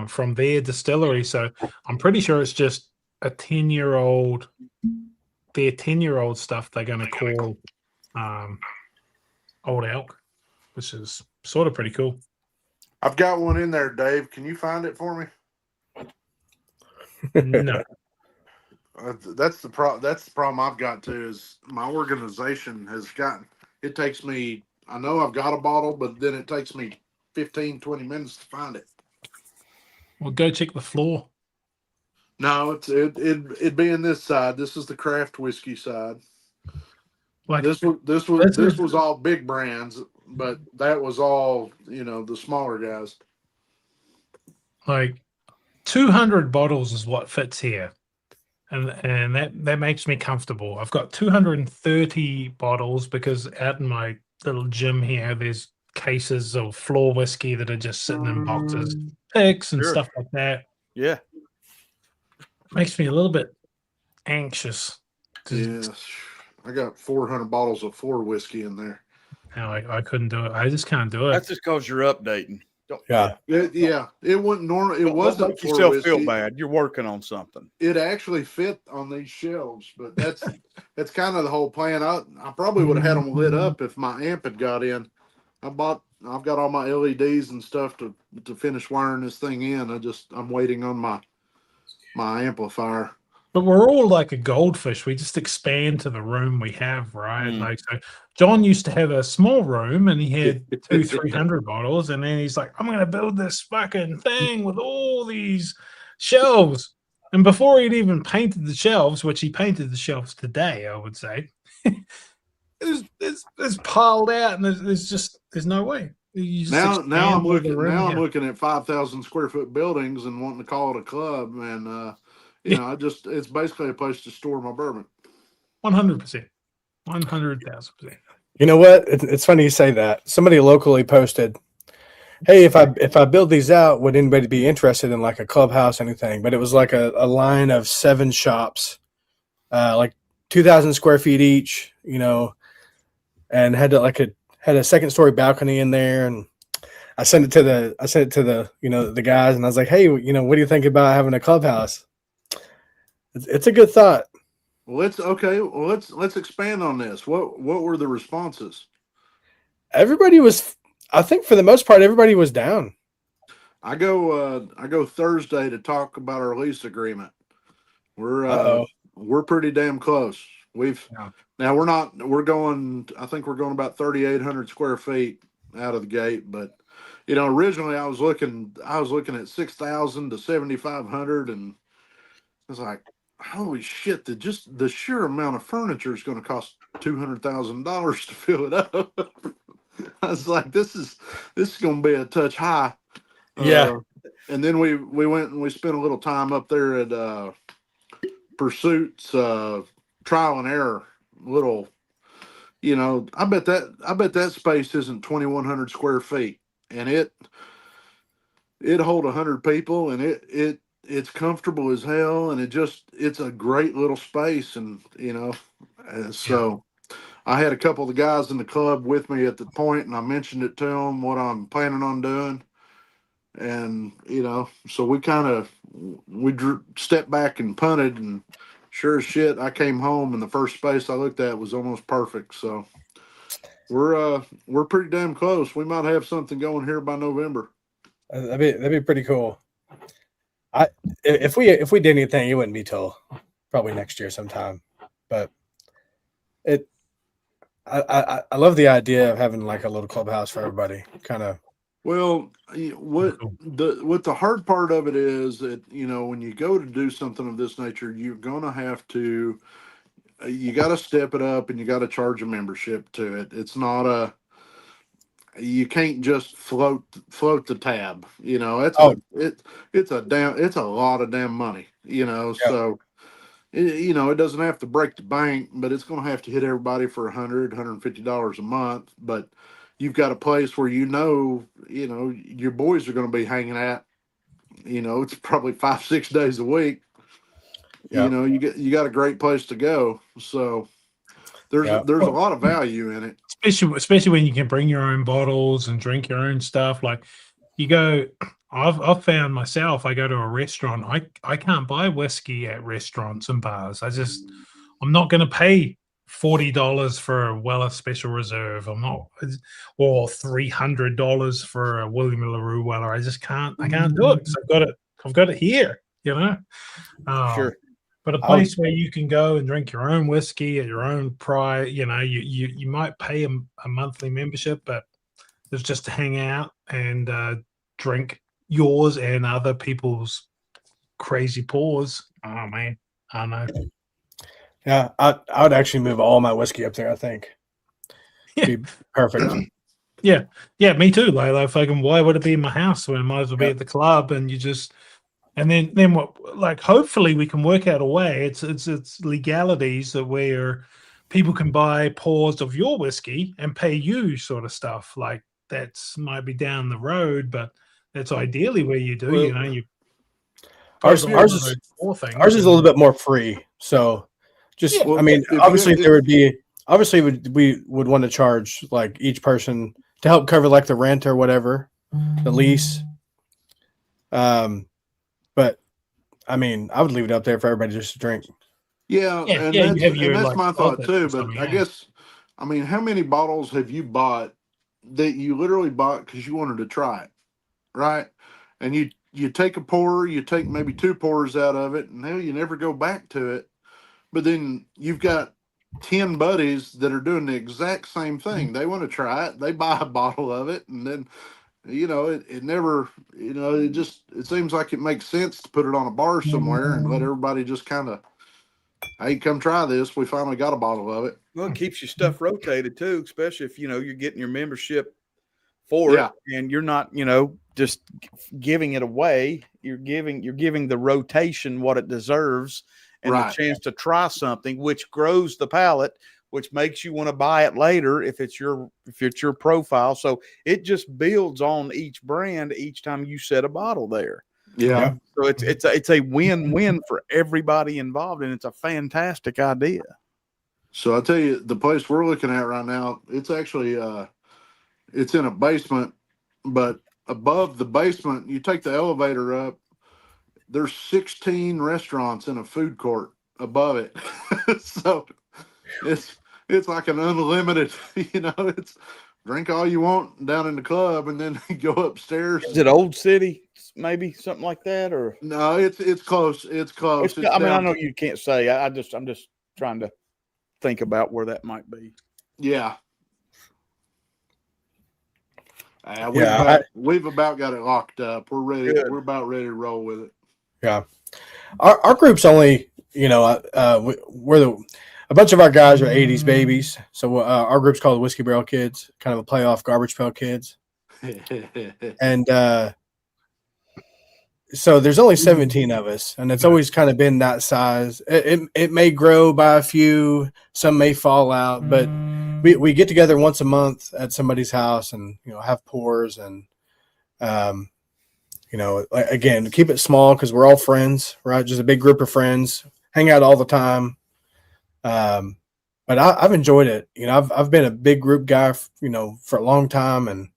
from their distillery. So I'm pretty sure it's just a 10-year-old, their 10-year-old stuff they're going to call old elk, which is sort of pretty cool. I've got one in there, Dave. Can you find it for me? No. That's the problem I've got too, is my organization has gotten, it takes me, I know I've got a bottle, but then it takes me 15, 20 minutes to find it. Well, go check the floor. No, it'd be in this side. This is the craft whiskey side. Like this was all big brands, but that was all, the smaller guys. Like 200 bottles is what fits here. And that makes me comfortable. I've got 230 bottles because out in my little gym here, there's cases of floor whiskey that are just sitting in boxes, picks and stuff like that. Yeah. Makes me a little bit anxious. Yes. I got 400 bottles of floor whiskey in there. No, I couldn't do it. I just can't do it. That's just because you're updating. Yeah. It wasn't normal. It wasn't. Make yourself feel bad. You're working on something. It actually fit on these shelves, but that's kind of the whole plan. I probably would have had them lit up if my amp had got in. I've got all my LEDs and stuff to finish wiring this thing in. I'm waiting on my amplifier. But we're all like a goldfish. We just expand to the room we have, right? Like, so John used to have a small room and he had 300 bottles, and then he's like, I'm going to build this fucking thing with all these shelves. And before he'd even painted the shelves, which he painted the shelves today, I would say, it's piled out, and there's no way. Now I'm looking at 5,000 square foot buildings and wanting to call it a club, and it's basically a place to store my bourbon. 100%, 100,000%. You know what? It's funny you say that. Somebody locally posted, "Hey, if I build these out, would anybody be interested in like a clubhouse, anything?" But it was like a line of 7 shops, like 2,000 square feet each, and had a second story balcony in there. And I sent it to the guys, and I was like, "Hey, what do you think about having a clubhouse?" It's a good thought. Well, let's expand on this. What were the responses? Everybody was, I think for the most part, everybody was down. I go Thursday to talk about our lease agreement. We're pretty damn close. Now we're going about 3,800 square feet out of the gate, but originally I was looking at 6,000 to 7,500, and I was like, holy shit, the sheer amount of furniture is going to cost $200,000 to fill it up. I was like, this is going to be a touch high. Yeah. And then we went and we spent a little time up there at Pursuit's trial and error little. I bet that space isn't 2,100 square feet, and it hold 100 people, and it's comfortable as hell, and it's a great little space, and so I had a couple of the guys in the club with me at the point, and I mentioned it to them what I'm planning on doing, and so we stepped back and punted, and sure as shit, I came home and the first space I looked at was almost perfect. So we're pretty damn close. We might have something going here by November. That'd be pretty cool. If we did anything, it wouldn't be till probably next year sometime. But I love the idea of having like a little clubhouse for everybody. Kind of. Well, what the hard part of it is that when you go to do something of this nature, you're gonna have to you got to step it up and you got to charge a membership to it. It's not you can't just float the tab. It's a lot of damn money. So it doesn't have to break the bank, but it's going to have to hit everybody for $150 a month. But you've got a place where your boys are going to be hanging at. It's probably 5-6 days a week. Yeah. You got a great place to go. So there's a lot of value in it. Especially when you can bring your own bottles and drink your own stuff. Like you go, I've found myself, I go to a restaurant, I can't buy whiskey at restaurants and bars. I'm not going to pay $40 for a Weller Special Reserve. I'm not, or $300 for a William LaRue Weller. I can't do it. So I've got it here, Sure. But a place where you can go and drink your own whiskey at your own price, you might pay a monthly membership, but it's just to hang out and drink yours and other people's crazy pours. Oh man, I don't know. Yeah, I would actually move all my whiskey up there. I think. Be perfect. Yeah, me too. Like fucking, why would it be in my house when it might as well be at the club? And you just. And then what? Like, hopefully, we can work out a way. It's legalities that where people can buy pours of your whiskey and pay you, sort of stuff. Like that's might be down the road, but that's ideally where you do. You ours is a little bit more free. So, obviously we would want to charge like each person to help cover like the rent or whatever, the lease. But I would leave it up there for everybody just to drink. Yeah, that's my thought too. But I guess, how many bottles have you bought that you literally bought because you wanted to try it, right? And you take a pour, you take maybe 2 pours out of it, and hell, you never go back to it. But then you've got 10 buddies that are doing the exact same thing. They want to try it. They buy a bottle of it, and then. It never, it seems like it makes sense to put it on a bar somewhere and let everybody just kind of, hey, come try this. We finally got a bottle of it. Well, it keeps your stuff rotated too, especially if, you're getting your membership for it and you're not, just giving it away. You're giving the rotation what it deserves and the chance to try something, which grows the palate, which makes you want to buy it later if it's your profile. So it just builds on each brand each time you set a bottle there. Yeah. So it's a win-win for everybody involved, and it's a fantastic idea. So I'll tell you, the place we're looking at right now, it's actually it's in a basement, but above the basement, you take the elevator up, there's 16 restaurants in a food court above it. So it's like an unlimited, it's drink all you want down in the club and then go upstairs. Is it Old City? Maybe something like that, or no? It's close. It's close. I know you can't say. I'm just trying to think about where that might be. Yeah. We've about got it locked up. We're ready. Good. We're about ready to roll with it. Yeah. Our group's only, we're a bunch of our guys are 80s babies. So our group's called the Whiskey Barrel Kids, kind of a play off Garbage Pail Kids. And so there's only 17 of us, and it's always kind of been that size. It may grow by a few, some may fall out, but we get together once a month at somebody's house and, you know, have pours and, you know, again, keep it small because we're all friends, right? Just a big group of friends, hang out all the time. But I've enjoyed it. You know, I've been a big group guy, you know, for a long time, and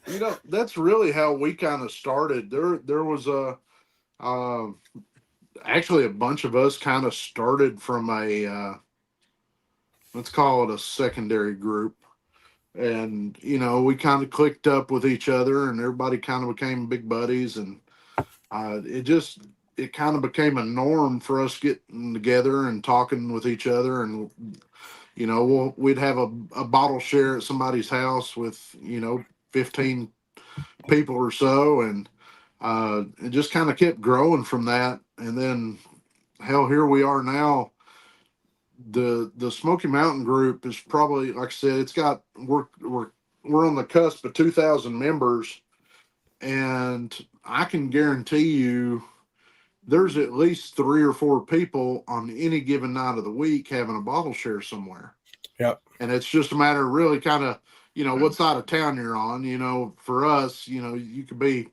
You know, that's really how we kind of started. There was actually a bunch of us kind of started from a let's call it a secondary group, and you know, we kind of clicked up with each other, and everybody kind of became big buddies, and it kind of became a norm for us getting together and talking with each other, and you know, we'd have a bottle share at somebody's house with, you know, 15 people or so, and it just kind of kept growing from that. And then, hell, here we are now. The Smoky Mountain group is probably, like I said, we're on the cusp of 2,000 members, and I can guarantee you there's at least 3 or 4 people on any given night of the week having a bottle share somewhere. yep. And it's just a matter of really kind of, you know, what side of town you're on. You know, for us, you know, you could be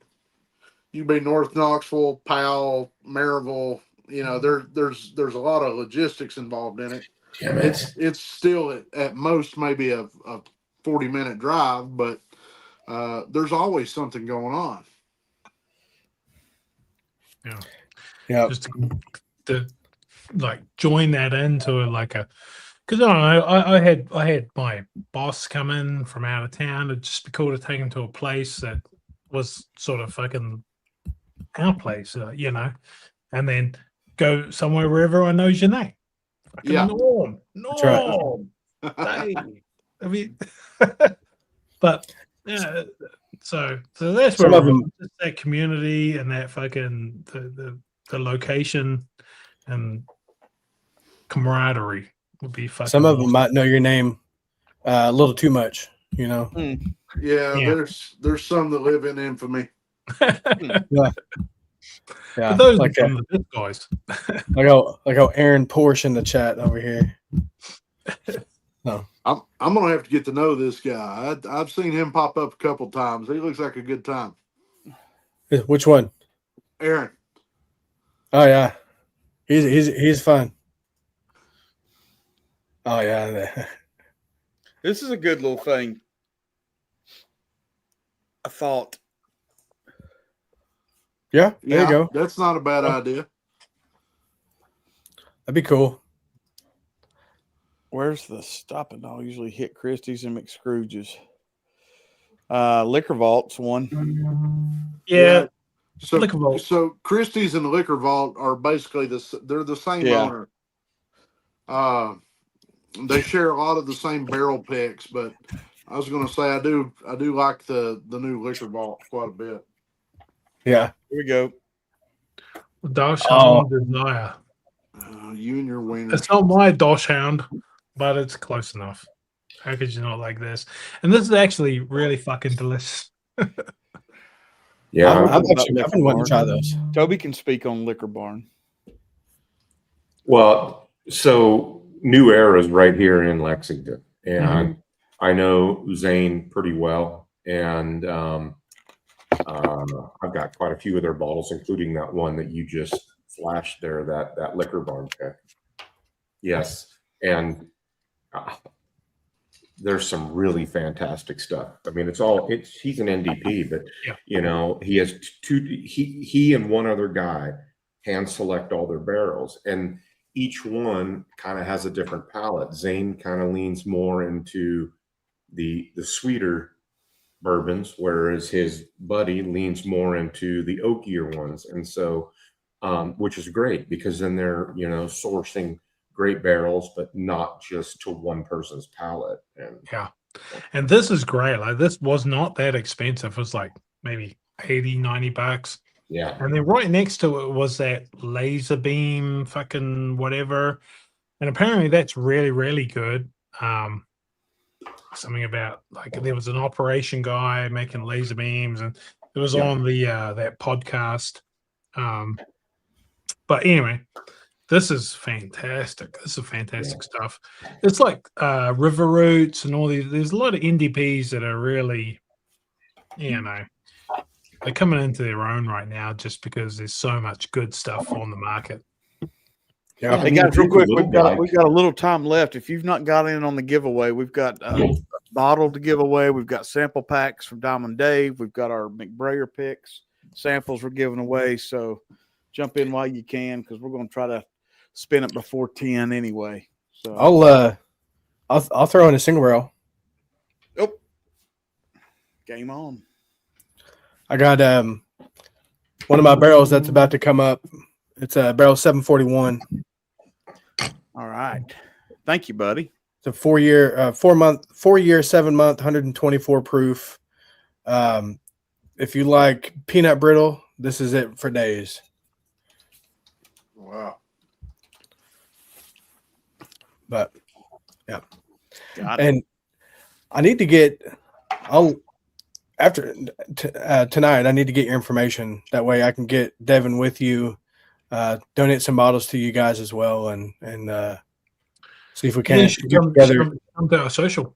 North Knoxville, Powell, Maryville. You know, there's a lot of logistics involved in it. Damn it. It's still at most maybe a 40-minute drive, but there's always something going on. Yeah. Yeah. Just to like join that into like a, because I had my boss come in from out of town. It'd just be cool to take him to a place that was sort of fucking our place, you know, and then go somewhere where everyone knows your name. Fucking Yeah. Norm. right. Hey. I mean, but yeah. So that's where Some of them, just that community and that fucking the location and camaraderie would be fucking. some of them awesome. might know your name a little too much, you know. Yeah, Yeah. there's some that live in infamy. Yeah, But those like are some of the good guys. like how Aaron Porsche in the chat over here. I'm gonna have to get to know this guy. I've seen him pop up a couple times. He looks like a good time. Which one? Aaron. Oh yeah, he's fun. Oh yeah. This is a good little thing. I thought. Yeah, there you go. That's not a bad idea. That'd be cool. Where's the stopping? I'll usually hit Christie's and McScrooge's. Liquor Vault's one. Yeah. So, Liquor Vault. so Christie's and the Liquor Vault are basically they're the same Yeah. owner. They share a lot of the same barrel picks, but I was going to say I do like the new Liquor Vault quite a bit. Yeah. Here we go. Dosh Hound Desire. You and your wieners. It's not my Dosh Hound, but it's close enough. How could you not like this? And this is actually really fucking delicious. Yeah. I've been wanting to try those. Toby can speak on Liquor Barn. Well, so New Era is right here in Lexington, and I know Zane pretty well, and I've got quite a few of their bottles, including that one that you just flashed there, that Liquor Barn pick. Yes, and there's some really fantastic stuff. I mean, he's an NDP, but you know, he has he and one other guy hand select all their barrels, and each one kind of has a different palate. Zane kind of leans more into the sweeter bourbons, whereas his buddy leans more into the oakier ones. And so, which is great because then they're, you know, sourcing great barrels, but not just to one person's palate. And and this is great. Like, this was not that expensive. It was like maybe 80, 90 bucks. Yeah. And then right next to it was that laser beam fucking whatever. And apparently that's really, really good. Something about like there was an operation guy making laser beams, and It was on the that podcast. But anyway, this is fantastic. This is fantastic stuff. It's like River Roots and all these. There's a lot of NDPs that are really, they're coming into their own right now just because there's so much good stuff on the market. Yeah, hey guys, real quick, we've got a little time left. If you've not got in on the giveaway, we've got a bottle to give away. We've got sample packs from Diamond Dave. We've got our McBrayer picks. Samples we're giving away. So jump in while you can because we're going to try to spin it before 10 anyway. So I'll throw in a single barrel. Oh, game on. I got one of my barrels that's about to come up. It's a barrel 741. All right. Thank you, buddy. It's a 4 year, 7-month, 124 proof. If you like peanut brittle, this is it for days. Wow. But yeah. Got it. And I need to get, tonight, I need to get your information. That way I can get Devin with you, donate some bottles to you guys as well, and see if we can get together. Come to our social.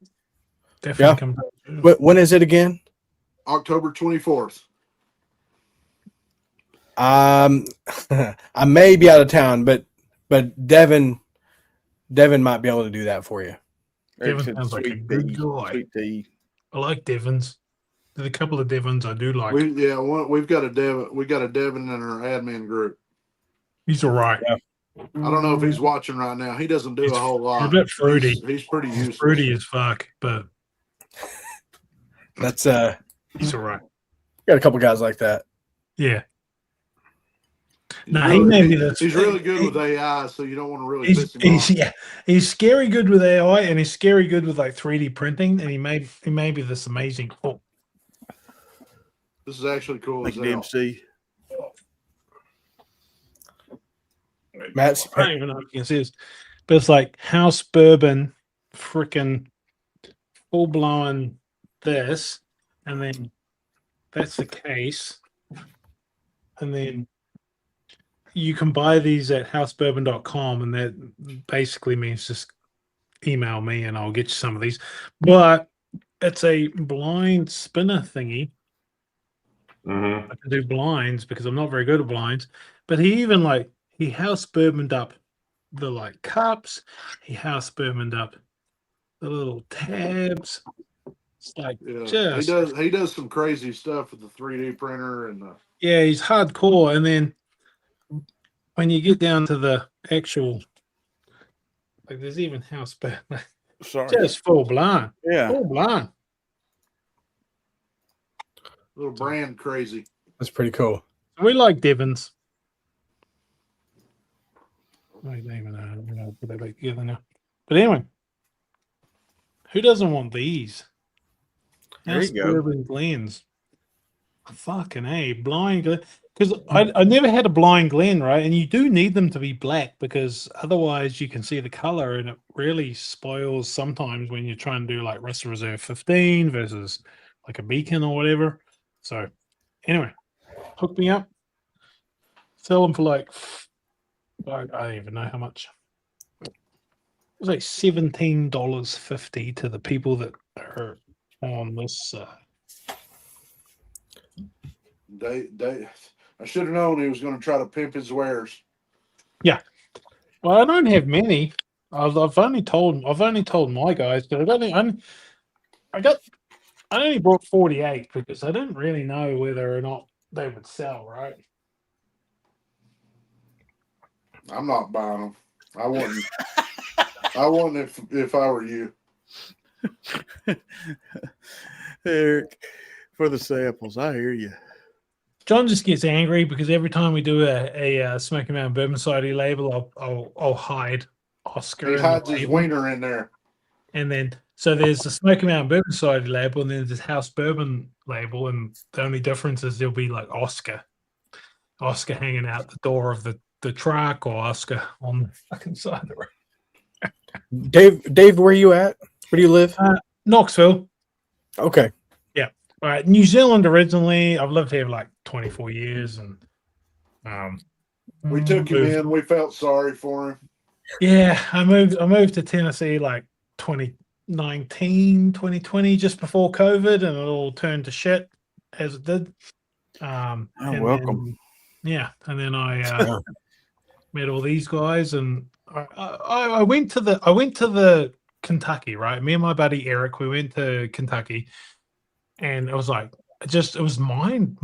Definitely come to our social. When is it again? October 24th. I may be out of town, but Devin might be able to do that for you. Devin sounds like a good guy. Sweet tea. I like Devins. There's a couple of Devins I do like. We've got a Devin. We got a Devin in our admin group. He's all right. Yeah. I don't know if he's watching right now. He doesn't do a whole lot. A bit fruity. He's pretty useless. Fruity as fuck, but That's he's all right. got a couple guys like that. Yeah. He's really good with AI, so you don't want to really piss him off. He's scary good with AI, and he's scary good with like 3D printing, and he may be this amazing. Oh, This is actually cool as Thank you, hell. MC. Matt, I don't even know if you can see this, but it's like house bourbon, freaking full blown this, and then that's the case, and then you can buy these at housebourbon.com, and that basically means just email me and I'll get you some of these. But it's a blind spinner thingy. Mm-hmm. I can do blinds because I'm not very good at blinds. But he house bourboned up the like cups. He house bourboned up the little tabs. It's like he does some crazy stuff with the 3D printer and he's hardcore. And then when you get down to the actual, like, there's even house bourbon. Sorry. Just full blind. Yeah. Full blind. little brand crazy. That's pretty cool. We like Devons. I don't even know. Put that back together now. But anyway, who doesn't want these? There you go. Bourbon Glens. Fucking A. Blind Glen. Because I never had a blind Glen, right? And you do need them to be black because otherwise you can see the color and it really spoils sometimes when you're trying to do like Russell Reserve 15 versus like a Beacon or whatever. So anyway, hook me up. Sell them for like, I don't even know how much. It was like $17.50 to the people that are on this. I should have known he was going to try to pimp his wares. Yeah. Well, I don't have many. I've only told my guys that I only brought 48 because I didn't really know whether or not they would sell, right? I'm not buying them. I wouldn't. I wouldn't if I were you. Eric, for the samples, I hear you. John just gets angry because every time we do a Smokey Mountain Bourbon Society label, I'll hide Oscar. He hides his wiener in there. And then, so there's the Smokey Mountain Bourbon Society label, and then there's this House Bourbon label, and the only difference is there'll be like Oscar hanging out the door of the truck, or Oscar on the fucking side of the road. Dave, where are you at? Where do you live? Knoxville. Okay. Yeah. All right, New Zealand originally. I've lived here for like 24 years, and We took him in. We felt sorry for him. Yeah, I moved to Tennessee like 2019, 2020, just before COVID, and it all turned to shit as it did. And welcome. And then I met all these guys, and I went to the Kentucky, right? Me and my buddy Eric, we went to Kentucky, and it was like it was mind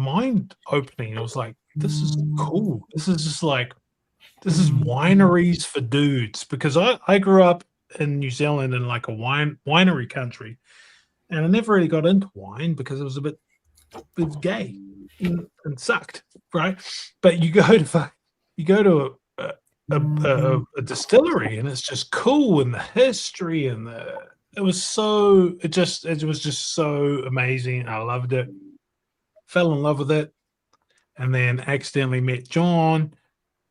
opening. It was like, this is cool. This is just like, this is wineries for dudes, because I grew up in New Zealand in like a winery country, and I never really got into wine because it was it was gay and sucked, right? But you go to a distillery, and it's just cool, and the history and it was just so amazing. I loved it, fell in love with it, and then accidentally met John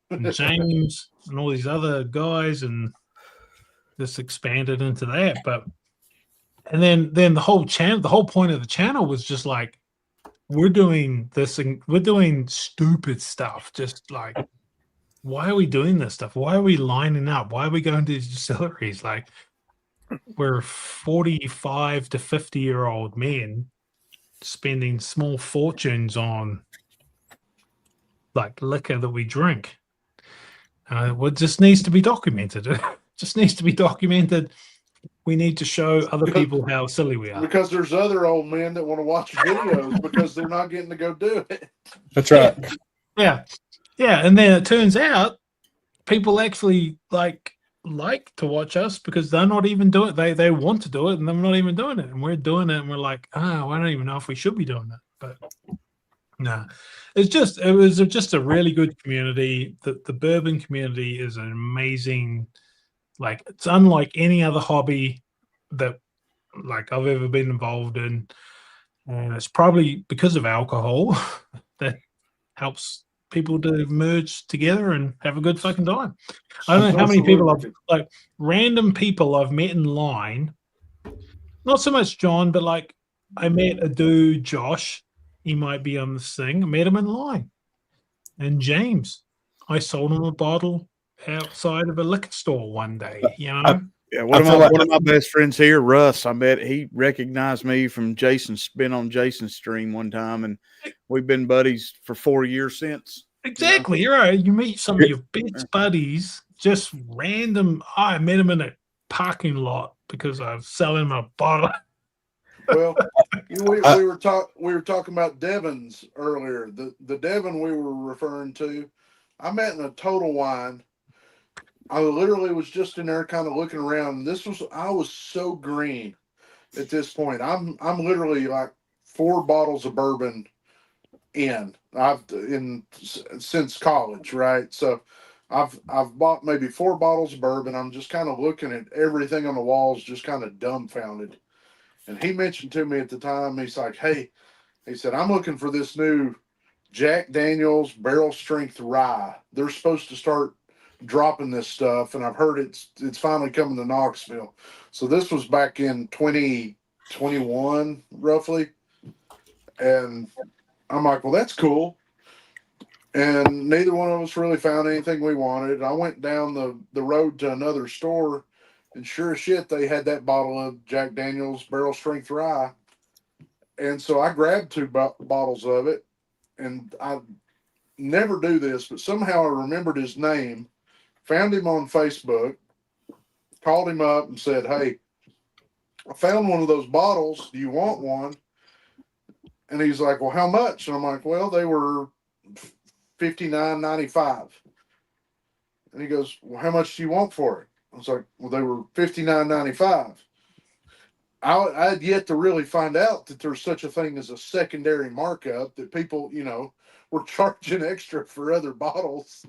and James and all these other guys, and just expanded into that. And then the whole point of the channel was just like, we're doing this and we're doing stupid stuff. Just like, why are we doing this stuff? Why are we lining up? Why are we going to these distilleries? Like, we're 45 to 50-year-old men spending small fortunes on like liquor that we drink. What just needs to be documented. It just needs to be documented. We need to show other people how silly we are. Because there's other old men that want to watch videos because they're not getting to go do it. That's right. Yeah. And then it turns out people actually like to watch us because they're not even doing it. They want to do it, and they're not even doing it. And we're doing it, and we're like, I don't even know if we should be doing it. But no, it was just a really good community. The bourbon community is an amazing, like, it's unlike any other hobby that like I've ever been involved in. And it's probably because of alcohol that helps people to merge together and have a good fucking time. I don't know how many people random people I've met in line. Not so much John, but like I met a dude, Josh. He might be on this thing. I met him in line. And James, I sold him a bottle outside of a liquor store one day. You know? One of my best friends here, Russ, I bet he recognized me from Jason's, been on Jason's stream one time, and we've been buddies for 4 years since. Exactly. You're right. You meet some of your best buddies, just random. I met him in a parking lot because I was selling him a bottle. Well, we were talking about Devons earlier. The Devon we were referring to, I met in a Total Wine. I literally was just in there kind of looking around. I was so green at this point. I'm literally like 4 bottles of bourbon since college, right? So I've bought maybe 4 bottles of bourbon. I'm just kind of looking at everything on the walls, just kind of dumbfounded. And he mentioned to me at the time, he's like, hey, he said, I'm looking for this new Jack Daniel's barrel strength rye. They're supposed to start dropping this stuff, and I've heard it's finally coming to Knoxville. So this was back in 2021, roughly. And I'm like, well, that's cool. And neither one of us really found anything we wanted. I went down the road to another store, and sure as shit, they had that bottle of Jack Daniel's barrel strength rye. And so I grabbed 2 bottles of it, and I never do this, but somehow I remembered his name, found him on Facebook, called him up and said, hey, I found one of those bottles. Do you want one? And he's like, well, how much? And I'm like, well, they were $59.95. And he goes, well, how much do you want for it? I was like, well, they were $59.95. I had yet to really find out that there's such a thing as a secondary markup, that people, were charging extra for other bottles.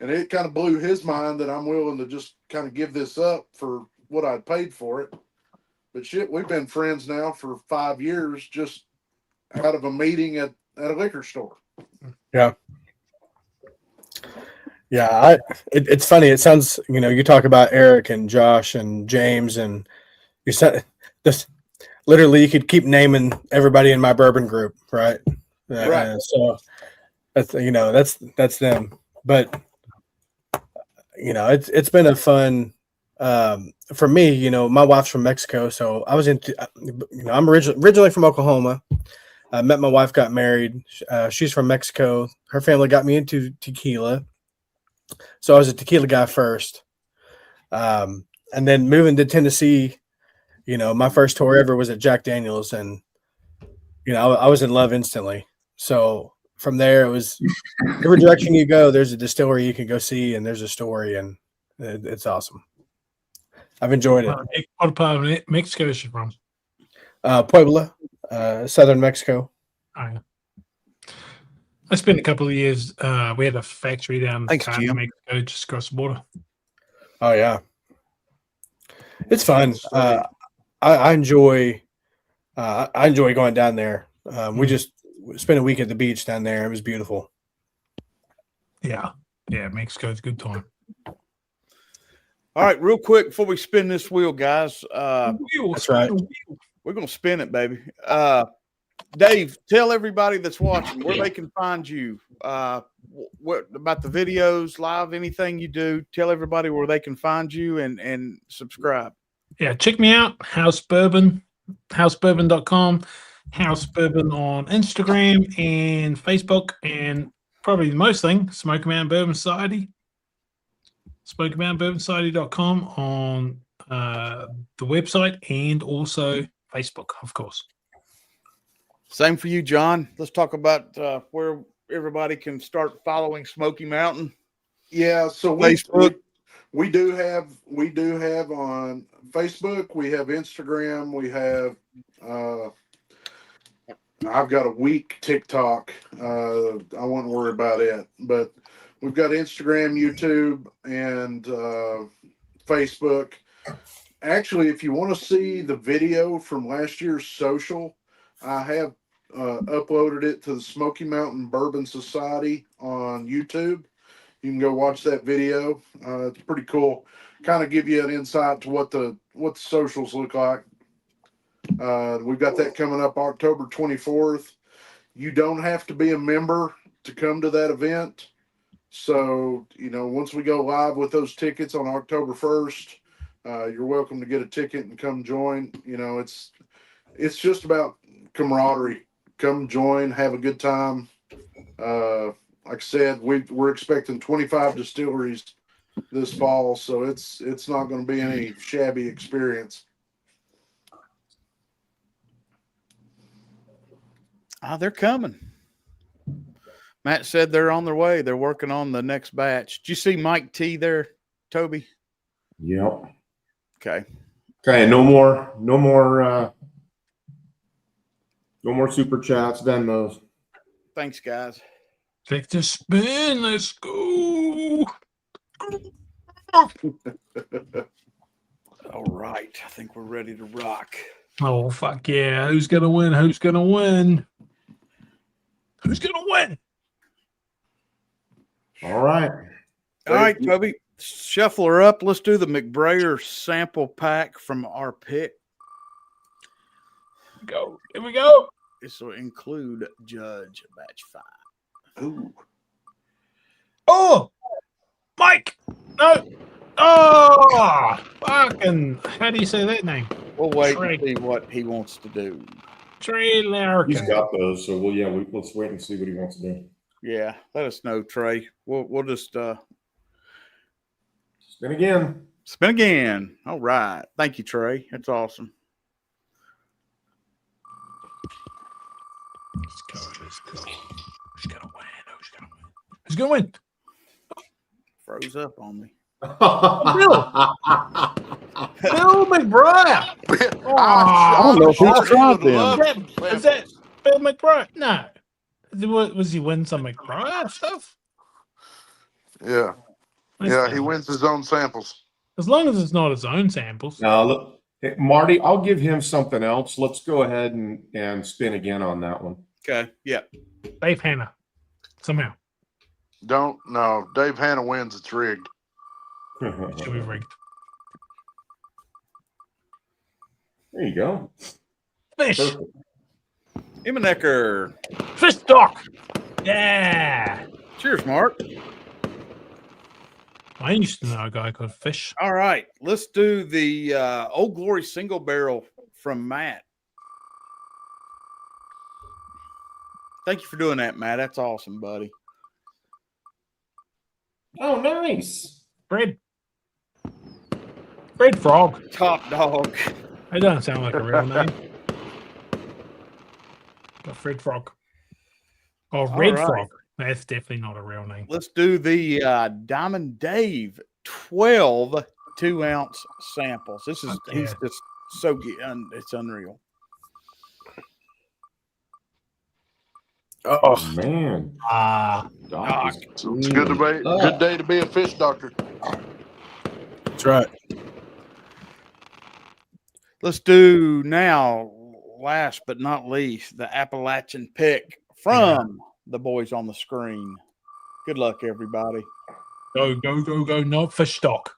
And it kind of blew his mind that I'm willing to just kind of give this up for what I'd paid for it. But shit, we've been friends now for 5 years, just out of a meeting at a liquor store. Yeah. Yeah, it's funny. It sounds, you talk about Eric and Josh and James, and you said this. literally you could keep naming everybody in my bourbon group, right? Right. So that's them. But it's been a fun for me. My wife's from Mexico, so I was into. I'm originally from Oklahoma. I met my wife, got married. She's from Mexico. Her family got me into tequila, so I was a tequila guy first. And then moving to Tennessee, my first tour ever was at Jack Daniel's, and I was in love instantly. So from there, it was every direction you go, there's a distillery you can go see, and there's a story, and it's awesome. I've enjoyed it. What part of Mexico is she from? Puebla, southern Mexico. Oh, yeah. I spent a couple of years. We had a factory down in Mexico, just across the border. Oh yeah, it's fun. I enjoy going down there. We just spent a week at the beach down there. It was beautiful. Yeah, Mexico's a good time. All right, real quick before we spin this wheel, guys. That's right. We're gonna spin it, baby. Dave, tell everybody that's watching where they can find you. What about the videos, live, anything you do? Tell everybody where they can find you and subscribe. Yeah, check me out, House Bourbon, housebourbon.com, House Bourbon on Instagram and Facebook, and probably the most thing, Smokey Mountain Bourbon Society, SmokeyMountainBourbonSociety.com on the website, and also Facebook, of course. Same for you, John. Let's talk about where everybody can start following Smokey Mountain. Yeah, so Facebook. We do have on Facebook, we have Instagram, we have I've got a weak TikTok. I won't worry about it, but we've got Instagram, YouTube, and Facebook. Actually, if you want to see the video from last year's social, I have uploaded it to the Smokey Mountain Bourbon Society on YouTube. You can go watch that video. It's pretty cool. Kind of give you an insight to what the socials look like. We've got that coming up October 24th. You don't have to be a member to come to that event. So, once we go live with those tickets on October 1st, you're welcome to get a ticket and come join. It's just about camaraderie. Come join, have a good time. Like I said, we're expecting 25 distilleries this fall, so it's not going to be any shabby experience. They're coming. Matt said they're on their way. They're working on the next batch. Did you see Mike T there, Toby? Yep. Okay. No more super chats, Venmos. Thanks, guys. Take the spin. Let's go. All right. I think we're ready to rock. Oh, fuck yeah. Who's going to win? Who's going to win? Who's going to win? All right. All right, Toby. Shuffle her up. Let's do the McBrayer sample pack from our pick. Go. Here we go. This will include Judge Batch 5. Ooh. Oh, Mike. No. Oh, fucking. How do you say that name? We'll wait and see what he wants to do. Trey Larkin. He's got those, so let's wait and see what he wants to do. Yeah, let us know, Trey. We'll just spin again. Spin again. All right. Thank you, Trey. That's awesome. Let's go. Who's gonna win? Who's gonna win? Froze up on me. Bill McBride. I don't know if he's tried them. Is that Bill McBride? No. Was he win some McBride stuff? Yeah. He wins his own samples. As long as it's not his own samples. Now, look, hey, Marty, I'll give him something else. Let's go ahead and spin again on that one. Okay. Yeah. Dave Hanna. Somehow. Dave Hanna wins. It's rigged. Should be rigged. There you go. Fish. Perfect. Immenecker. Fish stock. Yeah. Cheers, Mark. I used to know a guy called Fish. All right, let's do the Old Glory single barrel from Matt. Thank you for doing that, Matt. That's awesome, buddy. Oh, nice. Fred Frog. Top dog. It doesn't sound like a real name. But Fred Frog. Oh, Red right. Frog. That's definitely not a real name. Let's do the Diamond Dave 12 2-ounce samples. This is he's just so good. It's unreal. Oh, man. Doc. It's good to be good day to be a fish doctor. That's right. Let's do now, last but not least, the Appalachian pick from the boys on the screen. Good luck, everybody. Go, go, go, go. Not fish stock.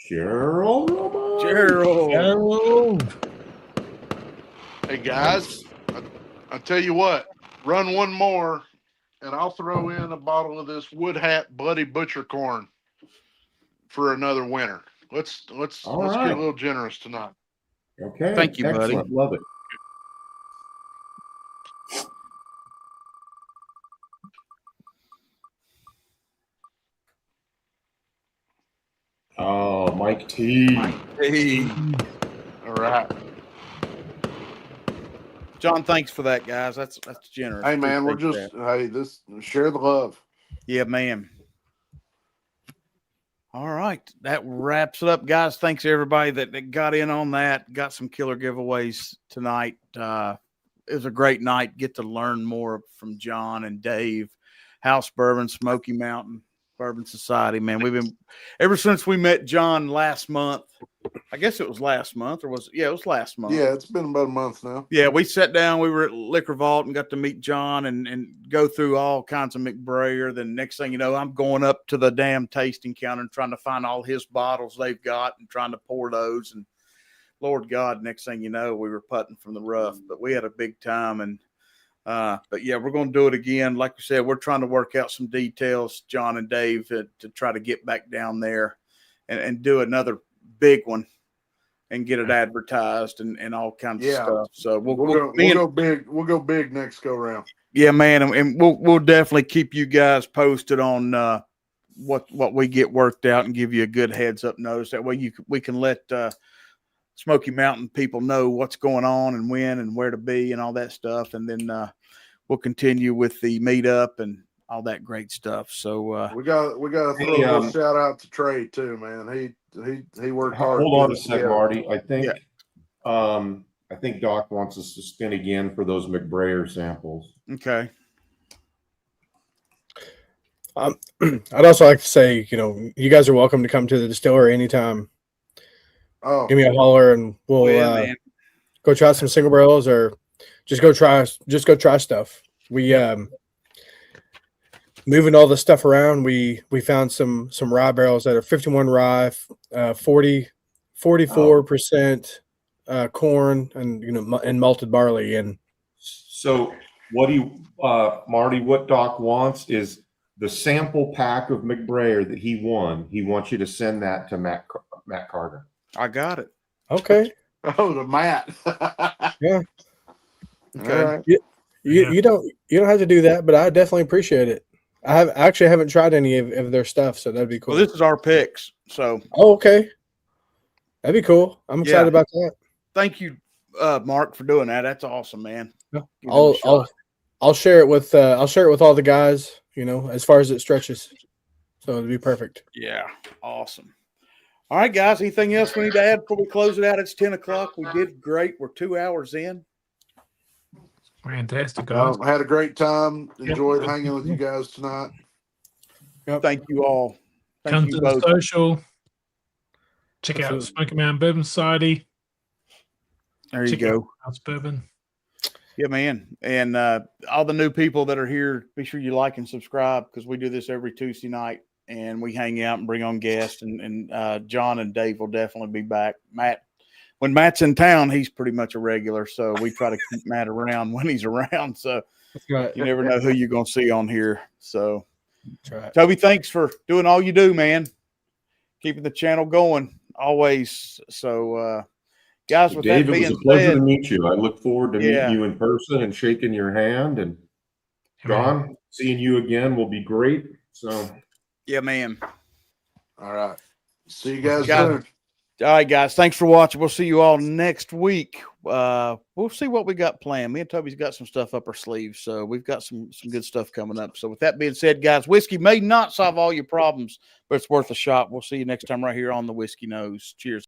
Gerald. Gerald. Hey guys, I tell you what, run one more, and I'll throw in a bottle of this Wood Hat Bloody Butcher Corn for another winner. Let's get a little generous tonight. Okay. Thank you, buddy. Excellent. Love it. Oh, Mike T. Hey, All right. John, thanks for that, guys. That's generous. Hey man, we're Appreciate just that. share the love. Yeah, man. All right. That wraps it up, guys. Thanks everybody that got in on that. Got some killer giveaways tonight. It was a great night. Get to learn more from John and Dave. House Bourbon, Smokey Mountain Bourbon Society, man. We've been ever since we met John last month. I guess it was last month, or it was last month. Yeah, it's been about a month now. Yeah, we sat down. We were at Liquor Vault and got to meet John and go through all kinds of McBrayer. Then next thing you know, I'm going up to the damn tasting counter and trying to find all his bottles they've got and trying to pour those. And Lord God, next thing you know, we were putting from the rough. But we had a big time. And but yeah, we're going to do it again. Like we said, we're trying to work out some details, John and Dave, to try to get back down there and do another big one and get it advertised and all kinds of stuff. So we'll go big. We'll go big next go round. Yeah, man, and we'll definitely keep you guys posted on what we get worked out and give you a good heads up notice. That way we can let Smoky Mountain people know what's going on and when and where to be and all that stuff, and then we'll continue with the meetup and all that great stuff. So we got to throw a shout out to Trey too, man. He worked hard. Hold on a sec, Marty. I think Doc wants us to spin again for those McBrayer samples. Okay. I'd also like to say, you guys are welcome to come to the distillery anytime. Oh, give me a holler and we'll go try some single barrels or just go try stuff. We moving all the stuff around. We found some rye barrels that are 51 rye, 44% corn, and and malted barley. And so what do you, Marty? What Doc wants is the sample pack of McBrayer that he won. He wants you to send that to Matt Carter. I got it. Okay. Oh, to Matt. Yeah. Okay. Right. You don't have to do that, but I definitely appreciate it. I haven't tried any of their stuff, so that'd be cool. Well, this is our picks, so. Oh, okay. That'd be cool. I'm excited about that. Thank you, Mark, for doing that. That's awesome, man. I'll share it with all the guys, as far as it stretches. So it'd be perfect. Yeah, awesome. All right, guys. Anything else we need to add before we close it out? It's 10 o'clock. We did great. We're 2 hours in. Fantastic, guys. I had a great time. Enjoyed hanging with you guys tonight. Yep. Thank you all. Come to the social. Check out Smokey Mountain Bourbon Society. There you go. House Bourbon. Yeah, man. And all the new people that are here, be sure you like and subscribe because we do this every Tuesday night. and we hang out and bring on guests. And John and Dave will definitely be back. Matt, when Matt's in town, he's pretty much a regular. So we try to keep Matt around when he's around. So That's right. you never know who you're going to see on here. So, That's right. Toby, thanks for doing all you do, man. Keeping the channel going always. So, guys, with Dave, that it being was a pleasure said, to meet you. I look forward to Yeah. meeting you in person and shaking your hand. And John, seeing you again will be great. So, yeah, man. All right. See you guys Got soon. All right, guys. Thanks for watching. We'll see you all next week. We'll see what we got planned. Me and Toby's got some stuff up our sleeves, so we've got some good stuff coming up. So with that being said, guys, whiskey may not solve all your problems, but it's worth a shot. We'll see you next time right here on the Whiskey Nose. Cheers.